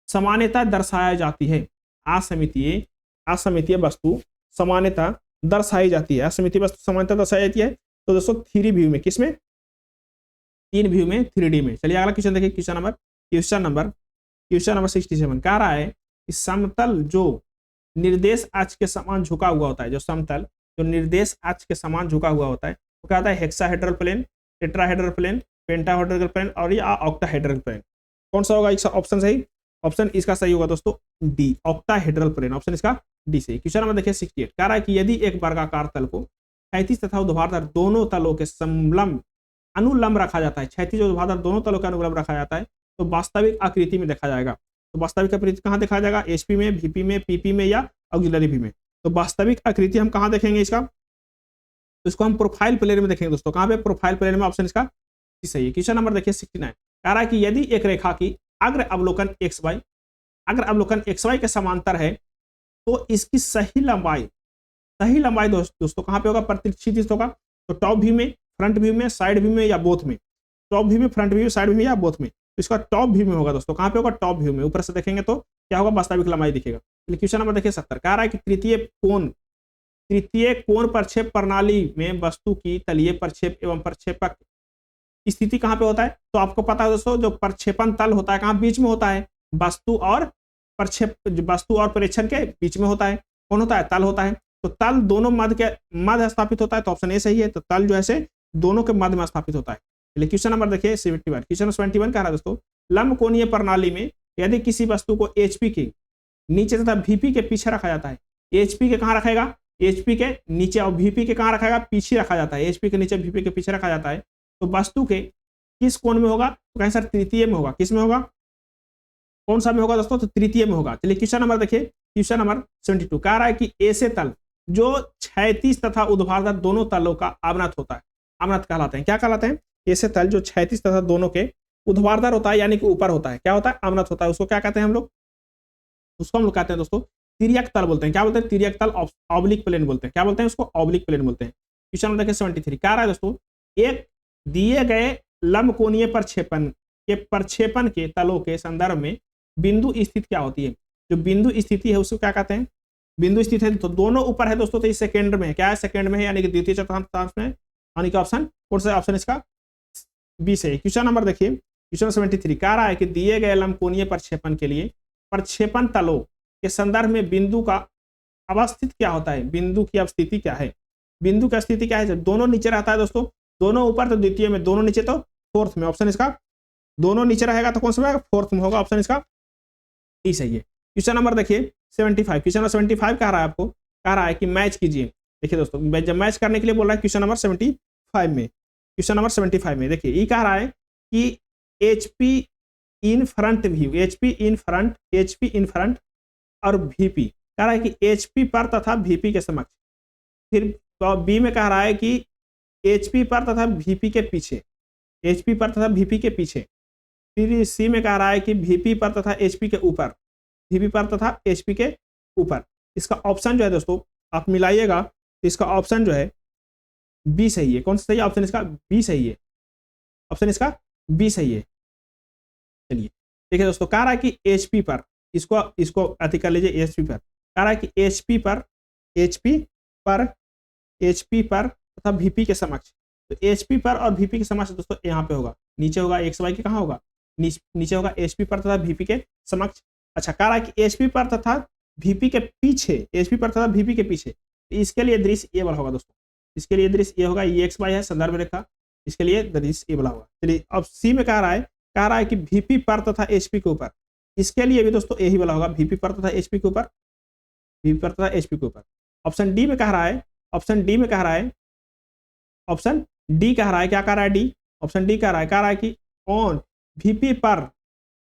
सामान्यतः दर्शाया जाती है। असमितीय, असमितीय वस्तु सामान्यतः दर्शाई जाती है, असमितीय वस्तु सामान्यतः दर्शाई जाती है। तो दोस्तों 3 व्यू में, किसमें, 3 व्यू में, 3D में। चलिए अगला क्वेश्चन देखिए, क्वेश्चन नंबर 67, कह रहा है कि समतल जो निर्देश अक्ष के समान झुका हुआ होता है, जो समतल जो निर्देश अक्ष के समान झुका हुआ होता है, वो कहता है हेक्साहेड्रल प्लेन, टेट्राहेड्रल प्लेन, पेंटाहेड्रल प्लेन और या ऑक्टाहेड्रल प्लेन। कौन सा होगा इसका ऑप्शन सही, ऑप्शन इसका सही होगा दोस्तों डी, ऑक्टाहेड्रल प्लेन। ऑप्शन इसका डी सही। क्वेश्चन नंबर देखिए 68, कह रहा है कि यदि एक वर्गाकार तल को क्षैतिज तथा ऊर्ध्वाधर दोनों तलों के समलंब अनुलंब रखा जाता है, क्षैतिज और ऊर्ध्वाधर दोनों तलों का अनुलंब रखा जाता है तो वास्तविक आकृति में देखा जाएगा। तो वास्तविक आकृति कहाँ देखा जाएगा? एचपी में, वीपी में, पीपी में या ऑक्सिलरी भी में। तो वास्तविक आकृति हम कहाँ देखेंगे इसका? तो इसको हम प्रोफाइल प्लेन में देखेंगे दोस्तों। कहाँ पे? प्रोफाइल प्लेन में। ऑप्शन इसका सही है। क्वेश्चन नंबर देखिए 69, कह रहा है कि यदि एक रेखा की अग्र अवलोकन xy के समांतर है तो इसकी सही लंबाई दोस्तों कहाँ पे होगा? प्रतिच्छेदित होगा। तो टॉप व्यू में, फ्रंट व्यू में, साइड व्यू में या बोथ में? टॉप व्यू में, फ्रंट व्यू, साइड व्यू में या बोथ में? तो इसका टॉप व्यू में होगा दोस्तों। कहाँ पे होगा? टॉप व्यू में। ऊपर से देखेंगे तो क्या होगा? वास्तविक लंबाई दिखेगा। क्वेश्चन नंबर देखिए 70, कह रहा है कि तृतीय कोण प्रक्षेप प्रणाली में वस्तु की तलीय प्रक्षेप एवं प्रक्षेपक स्थिति कहाँ पे होता है? तो आपको पता है दोस्तों, जो प्रक्षेपण तल होता है कहाँ बीच में होता है? वस्तु और प्रेक्षण के बीच में होता है। कौन होता है? तल होता है। तो तल दोनों मध्य स्थापित होता है। तो ऑप्शन ए सही है। तो तल जो है दोनों के मध्य में स्थापित होता है। चलिए क्वेश्चन नंबर देखिए 71। क्वेश्चन 71 कह रहा है दोस्तों, लंब कोणीय प्रणाली में यदि किसी वस्तु को एचपी के नीचे तथा वीपी के पीछे रखा जाता है, एचपी के कहाँ रखेगा? एचपी के नीचे, और वीपी के कहाँ रखेगा? पीछे रखा जाता है। एचपी के नीचे, वीपी के पीछे रखा जाता है तो वस्तु के किस कोण में होगा? तो कहें सर तृतीय में होगा। किस में होगा? कौन सा में होगा दोस्तों? तो तृतीय में होगा। चलिए क्वेश्चन नंबर देखिए, क्वेश्चन नंबर 72 कह रहा है कि ऐसे तल जो क्षैतिज तथा ऊर्ध्वाधर दोनों तलों का अवनत होता है, अवनत कहलाते हैं। क्या कहलाते हैं? ऐसे तल जो क्षैतिज तथा दोनों के ऊर्ध्वाधर होता है, यानी कि ऊपर होता है। क्या होता है? अवनत होता है। उसको क्या कहते हैं हम लोग? उसको हम लोग कहते हैं दोस्तों तिर्यक तल बोलते हैं। क्या बोलते हैं? तिर्यक तल, ऑब्लिक प्लेन बोलते हैं। क्या बोलते हैं उसको? ऑब्लिक प्लेन बोलते हैं। क्वेश्चन नंबर देखिए 73 कह रहा है दोस्तों, एक दिए गए लंब कोणीय प्रक्षेपण के तलों के संदर्भ में बिंदु स्थिति क्या होती है? जो बिंदु स्थिति है उसको क्या कहते हैं? बिंदु स्थिति है तो दोनों ऊपर है दोस्तों, तो इस सेकंड में क्या है? सेकंड में है, यानी कि द्वितीय चतुर्थांश में, यानी कि ऑप्शन कौन सा? ऑप्शन इसका बी से। क्वेश्चन नंबर देखिए क्वेश्चन 73 कह रहा है कि दिए गए लंब कोणीय प्रक्षेपण के लिए प्रक्षेपण तलों के संदर्भ में बिंदु का अवस्थित क्या होता है? बिंदु की अवस्थिति क्या है? बिंदु की स्थिति क्या है? जब दोनों नीचे रहता है दोस्तों, दोनों ऊपर तो द्वितीय में, दोनों नीचे तो फोर्थ में। ऑप्शन इसका दोनों नीचे रहेगा तो कौन सा रहेगा? फोर्थ में होगा। ऑप्शन इसका डी सही है। क्वेश्चन नंबर देखिए 75। क्वेश्चन नंबर 75 कह रहा है आपको, कह रहा है कि मैच कीजिए। देखिए दोस्तों, जब मैच करने के लिए बोल रहा है क्वेश्चन नंबर 75 में, क्वेश्चन नंबर 75 में देखिए ये कह रहा है कि HP in front view, HP in front और वीपी, कह रहा है कि एचपी पर तथा वीपी के समक्ष। फिर बी में कह रहा है कि एचपी पर तथा वीपी के पीछे, एचपी पर तथा वीपी के पीछे। फिर सी में कह रहा है कि वीपी पर तथा एचपी के ऊपर, वीपी पर तथा एचपी के ऊपर। इसका ऑप्शन जो है दोस्तों आप मिलाइएगा तो इसका ऑप्शन जो है बी सही है। कौन सा सही है? ऑप्शन इसका बी सही है। ऑप्शन इसका बी सही है। चलिए देखिए दोस्तों, कह रहा है कि एचपी पर, इसको अति कर लीजिए, एचपी पर कह रहा है कि एचपी पर तथा वीपी के समक्ष। तो एचपी पर और वीपी के समक्ष दोस्तों यहाँ पे होगा, नीचे होगा, एक्स वाई के कहाँ होगा? नीचे होगा एचपी पर तथा वीपी के समक्ष। अच्छा, कह रहा है कि एचपी पर तथा वीपी के पीछे, एचपी पर तथा वीपी के पीछे। इसके लिए दृश्य ये वाला होगा दोस्तों, इसके लिए दृश्य ये होगा, ये एक्स वाई है संदर्भ रेखा, इसके लिए दृश्य ये वाला होगा। चलिए अब सी में कह रहा है कि वीपी पर तथा एचपी के ऊपर। इसके लिए भी दोस्तों यही वाला होगा, वीपी पर तथा एचपी के ऊपर, वीपी पर तथा एचपी के ऊपर। ऑप्शन डी में कह रहा है, ऑप्शन डी में कह रहा है, ऑप्शन डी कह रहा है, क्या कह रहा है? डी। ऑप्शन डी कह रहा है कि ऑन वीपी पर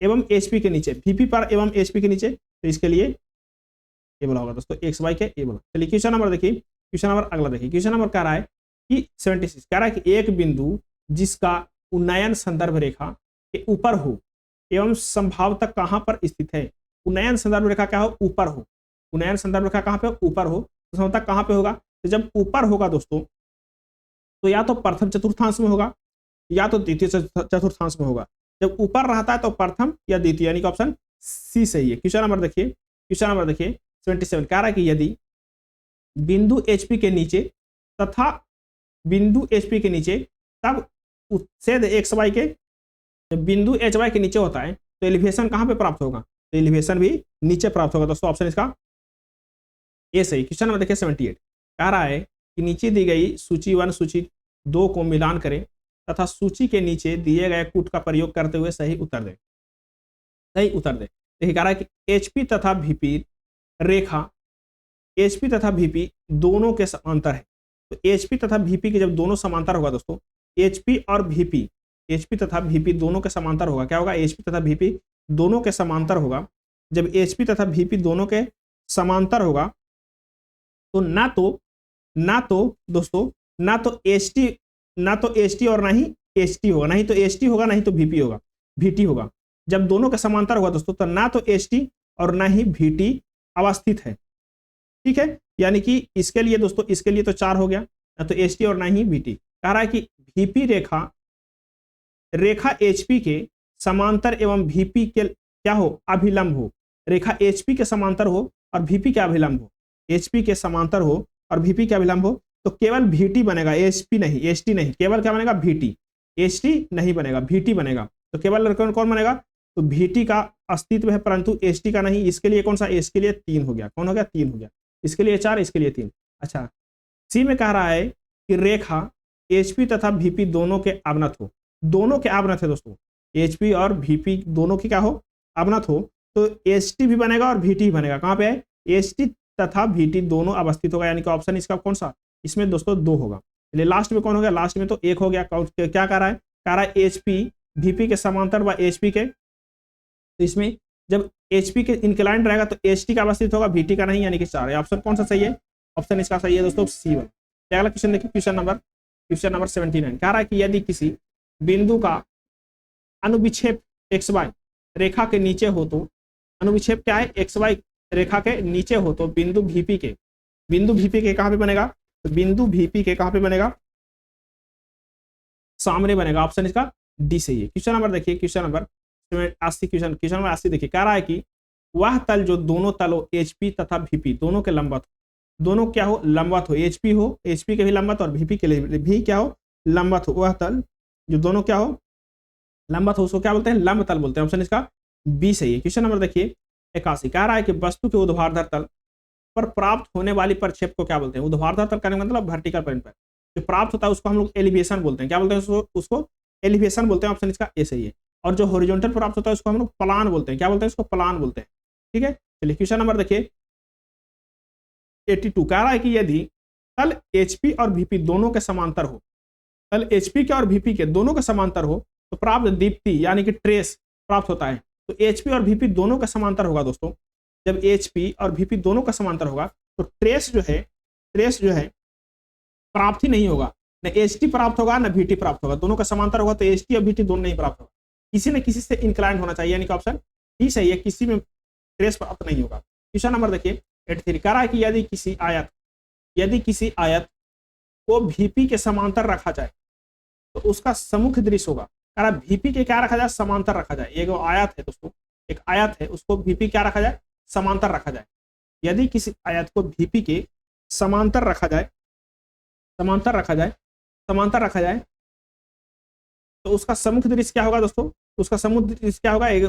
एवं एचपी के नीचे, वीपी पर एवं एचपी के नीचे। तो इसके लिए ये बोला होगा दोस्तों एक्स वाई के ये बोला। चलिए क्वेश्चन नंबर देखिए, क्वेश्चन नंबर अगला देखिए। क्वेश्चन नंबर कह रहा है कि 76 कह रहा है कि एक बिंदु जिसका उन्नयन संदर्भ रेखा के ऊपर हो एवं संभावतः कहाँ पर स्थित है? उन्नयन संदर्भ रेखा क्या हो? ऊपर हो। उन्नयन संदर्भ रेखा कहाँ पे? ऊपर हो। तो संभावतः कहाँ पे होगा? तो जब ऊपर होगा दोस्तों तो या तो प्रथम चतुर्थांश में होगा या तो द्वितीय चतुर्थांश में होगा। जब ऊपर रहता है तो प्रथम या द्वितीय, यानी कि ऑप्शन सी सही है। क्वेश्चन नंबर देखिए, क्वेश्चन नंबर देखिए 77 कह रहा है कि यदि बिंदु एचपी के नीचे तथा बिंदु एचपी के नीचे तब उच्छेद एक्स वाई के, जब बिंदु एच वाई के नीचे होता है तो एलिवेशन कहाँ पे प्राप्त होगा? तो एलिवेशन भी नीचे प्राप्त होगा दोस्तों। ऑप्शन इसका ए सही। क्वेश्चन नंबर देखिए 78 कह रहा है कि नीचे दी गई सूची 1 सूची 2 को मिलान करें तथा सूची के नीचे दिए गए कूट का प्रयोग करते हुए सही उत्तर दें। सही उत्तर दें। देखिए कह रहा है कि एचपी तथा वीपी रेखा, एचपी तथा वीपी दोनों के समांतर है। तो एचपी तथा वीपी के जब दोनों समांतर होगा दोस्तों एचपी और वीपी, एचपी तथा वीपी दोनों के समांतर होगा। क्या होगा? एचपी तथा वीपी दोनों के समांतर होगा। जब एचपी तथा वीपी दोनों के समांतर होगा तो ना तो दोस्तों ना तो एचटी और ना ही एचटी होगा, नहीं तो एचटी होगा, नहीं तो वीपी होगा, वीटी होगा। जब दोनों के समांतर होगा दोस्तों तो ना तो एचटी और ना ही वीटी अवस्थित है। ठीक है, यानी कि इसके लिए दोस्तों, इसके लिए तो 4 हो गया, ना तो एचटी और ना ही वीटी। कह रहा है कि वीपी रेखा एचपी के समांतर एवं वीपी के क्या हो? अभिलंब हो। रेखा एचपी के समांतर हो और वीपी के अभिलंब हो, एचपी के समांतर हो और वीपी के अभिलंब हो तो केवल वीटी बनेगा, एचपी नहीं, एचटी नहीं, केवल क्या बनेगा? वीटी। एचटी नहीं बनेगा, वीटी बनेगा। तो केवल कौन बनेगा? तो वीटी का अस्तित्व है परंतु एचटी का नहीं। इसके लिए कौन सा? इसके लिए 3 हो गया। कौन हो गया? 3 हो गया। इसके लिए 4, इसके लिए 3। अच्छा, सी में कह रहा है कि रेखा एचपी तथा वीपी दोनों के अवनत हो। दोनों के अवनत है दोस्तों, एचपी और वीपी दोनों की क्या हो? अवनत हो। तो एचटी भी बनेगा और वीटी भी बनेगा। कहां पे है? एचटी तथा वीटी दोनों अवस्थित होगा, यानी कि ऑप्शन इसका कौन सा? इसमें दोस्तों 2 होगा। चलिए लास्ट में कौन हो गया? लास्ट में तो 1 हो गया। क्या कह रहा है? कह रहा है एचपी वीपी के समांतर व एचपी के, तो इसमें जब एचपी के इंक्लाइंड रहेगा तो एचटी का अवस्थित होगा, वीटी का नहीं, यानी कि 4 है। ऑप्शन कौन सा सही है? ऑप्शन इसका सही है दोस्तों C1। अगला क्वेश्चन देखिए, क्वेश्चन नंबर 79। कह रहा है कि यदि किसी बिंदु का अनुविक्षेप XY रेखा के नीचे हो तो, अनुविक्षेप क्या है? XY रेखा के नीचे हो तो बिंदु वीपी के कहां पे बनेगा? तो बिंदु वीपी के कहां पे बनेगा? सामने बनेगा। ऑप्शन इसका डी सही है। क्वेश्चन नंबर देखिए, क्वेश्चन नंबर 80, क्वेश्चन नंबर 80 देखिए। कह रहा है कि वह तल जो दोनों तलों एचपी तथा वीपी दोनों के लंबवत, दोनों क्या हो? लंबवत हो। एचपी के भी लंबवत और वीपी के लिए भी क्या हो? लंबवत हो। वह तल जो दोनों क्या हो? लंबवत हो, उसको क्या बोलते हैं? लंब तल बोलते हैं। ऑप्शन इसका बी सही है। क्वेश्चन नंबर देखिए 81। कह रहा है कि वस्तु के ऊर्ध्वाधर तल पर प्राप्त होने वाली प्रक्षेप को क्या बोलते हैं? ऊर्ध्वाधर तल का मतलब वर्टिकल प्लेन पर जो प्राप्त होता है उसको हम लोग एलिवेशन बोलते हैं। क्या बोलते हैं? उसको एलिवेशन बोलते हैं। ऑप्शन इसका ए सही है। और जो हॉरिजॉन्टल प्राप्त होता है उसको हम लोग प्लान बोलते हैं। क्या बोलते हैं? इसको प्लान बोलते हैं। ठीक है, चलिए क्वेश्चन नंबर देखिए 82। कह रहा है कि यदि तल एचपी और वीपी दोनों के समांतर हो, तल एचपी के और वीपी के दोनों के समांतर हो तो प्राप्त दीप्ति यानी कि ट्रेस प्राप्त होता है। तो एचपी और वीपी दोनों का समांतर होगा दोस्तों। जब एचपी और वीपी दोनों का समांतर होगा तो ट्रेस जो है प्राप्त ही नहीं होगा। न एचटी प्राप्त होगा न वीटी प्राप्त होगा। दोनों का समांतर होगा तो एचटी और वीटी दोनों नहीं प्राप्त होगा। किसी न किसी से इंक्लाइंड होना चाहिए, यानी कि ऑप्शन डी सही है। किसी में ट्रेस प्राप्त नहीं होगा। क्वेश्चन नंबर देखिए 83। कह रहा है कि यदि किसी आयत को वीपी के समांतर रखा जाए तो उसका सम्मुख दृश्य होगा। कह रहा है वीपी के क्या रखा जाए? समांतर रखा जाए। एक आयत है दोस्तों, एक आयत है, उसको वीपी क्या रखा जाए? समांतर रखा जाए। यदि किसी आयत को वीपी के समांतर रखा जाए तो उसका सम्मुख दृश्य क्या होगा दोस्तों? उसका सम्मुख दृश्य क्या होगा? एक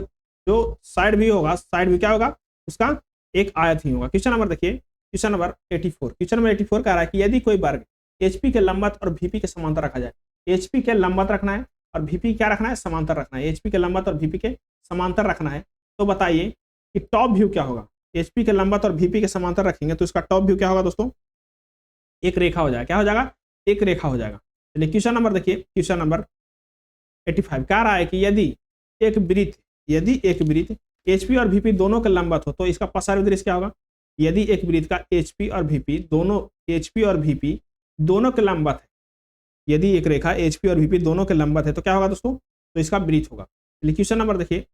जो साइड व्यू होगा, साइड व्यू क्या होगा? उसका एक आयत ही होगा। क्वेश्चन नंबर देखिए, क्वेश्चन नंबर 84। क्वेश्चन नंबर 84 कह रहा है कि यदि कोई वर्ग एचपी के लंबवत और वीपी के समांतर रखा जाए। एचपी के लंबवत रखना है और वीपी क्या रखना है? समांतर रखना है। एचपी के लंबवत और वीपी के समांतर रखना है तो बताइए कि टॉप व्यू क्या होगा? एचपी के लंबवत और वीपी के समांतर रखेंगे तो इसका टॉप व्यू क्या होगा दोस्तों? एक रेखा हो जाएगा। क्या हो जाएगा? एक रेखा हो जाएगा। चलिए क्वेश्चन नंबर देखिए, क्वेश्चन नंबर 85 कह रहा है कि यदि एक वृत्त एचपी और वीपी दोनों के लंबवत हो तो इसका पसार दृश्य क्या होगा? यदि एक वृत्त का एचपी और वीपी दोनों के लंबवत है, यदि एक रेखा एचपी और वीपी दोनों के लंबवत है तो क्या होगा दोस्तों? तो इसका वृत्त होगा। चलिए क्वेश्चन नंबर देखिए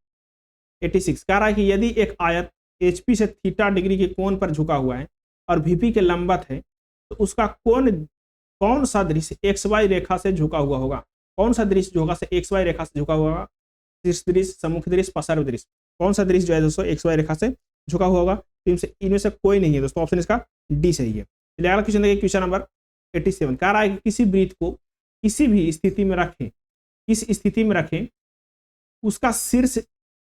86 कह रहा है कि यदि एक आयत एचपी से थीटा डिग्री के कोण पर झुका हुआ है और वीपी के लंबवत है तो उसका कौन सा दृश्य XY रेखा से झुका हुआ होगा? कौन सा दृश्य जो होगा से XY रेखा से झुका हुआ होगा? शीर्ष दृश्य, सम्मुख दृश्य, पसार दृश्य। कौन सा दृश्य जो है दोस्तों XY रेखा से झुका हुआ होगा? इनमें से कोई नहीं है दोस्तों। ऑप्शन इसका डी सही है। चलिए अगला क्वेश्चन देखिए, क्वेश्चन नंबर 87 कह रहा है कि किसी वृत्त को किसी भी स्थिति में रखें, किस स्थिति में रखें उसका शीर्ष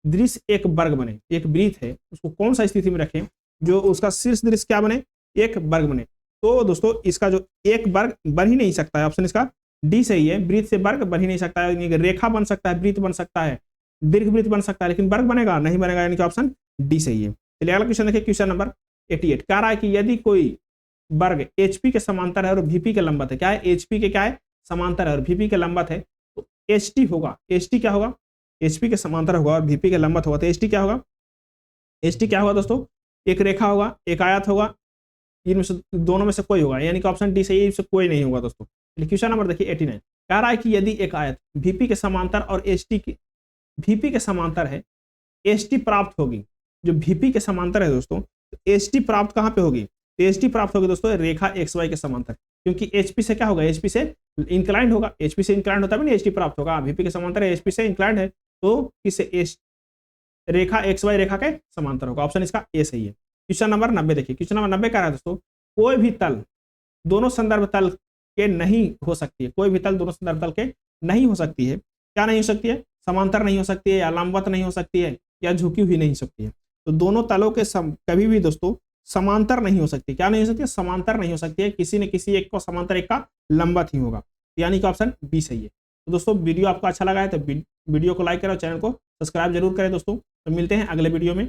दृश्य एक वर्ग बने। एक वृत्त है उसको कौन सा स्थिति में रखें जो उसका शीर्ष दृश्य क्या बने? एक वर्ग बने। तो दोस्तों इसका जो एक वर्ग बन ही नहीं सकता है। ऑप्शन इसका डी सही है। वृत्त से वर्ग बन ही नहीं सकता है। रेखा बन सकता है, वृत्त बन सकता है, दीर्घवृत्त बन सकता है, लेकिन वर्ग बनेगा नहीं बनेगा, यानी कि ऑप्शन डी सही है। चलिए अगला क्वेश्चन देखिए, क्वेश्चन नंबर 88 कह रहा है कि यदि कोई वर्ग एचपी के समांतर है और वीपी के लंबवत है। क्या है? एचपी के क्या है? समांतर है और VP के लंबवत है तो HT होगा। HT क्या होगा? HP के समांतर होगा और VP के लंबवत होगा तो HT क्या होगा? HT क्या होगा दोस्तों? एक रेखा होगा, एक आयत होगा, इनमें से दोनों में से कोई होगा, यानी कि ऑप्शन डी सही है, इससे कोई नहीं होगा दोस्तों। क्वेश्चन नंबर देखिए 89 कह रहा है कि यदि एक आयत VP के समांतर और HT की VP के समांतर है, HT प्राप्त होगी। जो VP के समांतर है दोस्तों, तो HT प्राप्त कहाँ पे होगी? तो HT प्राप्त होगी दोस्तों रेखा XY के समांतर, क्योंकि HP से क्या होगा? HP से इंक्लाइंड होगा, HP से इंक्लाइंड होता है ना HT प्राप्त होगा। VP के समांतर है, HP से इंक्लाइंड है तो किससे? रेखा XY रेखा के समांतर होगा। ऑप्शन इसका ए सही है। क्वेश्चन नंबर 90 देखिए, क्वेश्चन नंबर 90 कह रहा है दोस्तों कोई भी तल दोनों संदर्भ तल के नहीं हो सकती है। कोई भी तल दोनों संदर्भ तल के नहीं हो सकती है। क्या नहीं हो सकती है? समांतर नहीं हो सकती है, या लंबवत नहीं हो सकती है, या झुकी हुई नहीं हो सकती है। तो दोनों तलों के कभी भी दोस्तों समांतर नहीं हो सकती। क्या नहीं हो सकती है? समांतर नहीं हो सकती है। किसी न किसी एक को समांतर, एक का लंबवत ही होगा, यानी कि ऑप्शन बी सही है। तो दोस्तों वीडियो आपको अच्छा लगा है तो वीडियो को लाइक करें और चैनल को सब्सक्राइब जरूर करें दोस्तों। तो मिलते हैं अगले वीडियो में।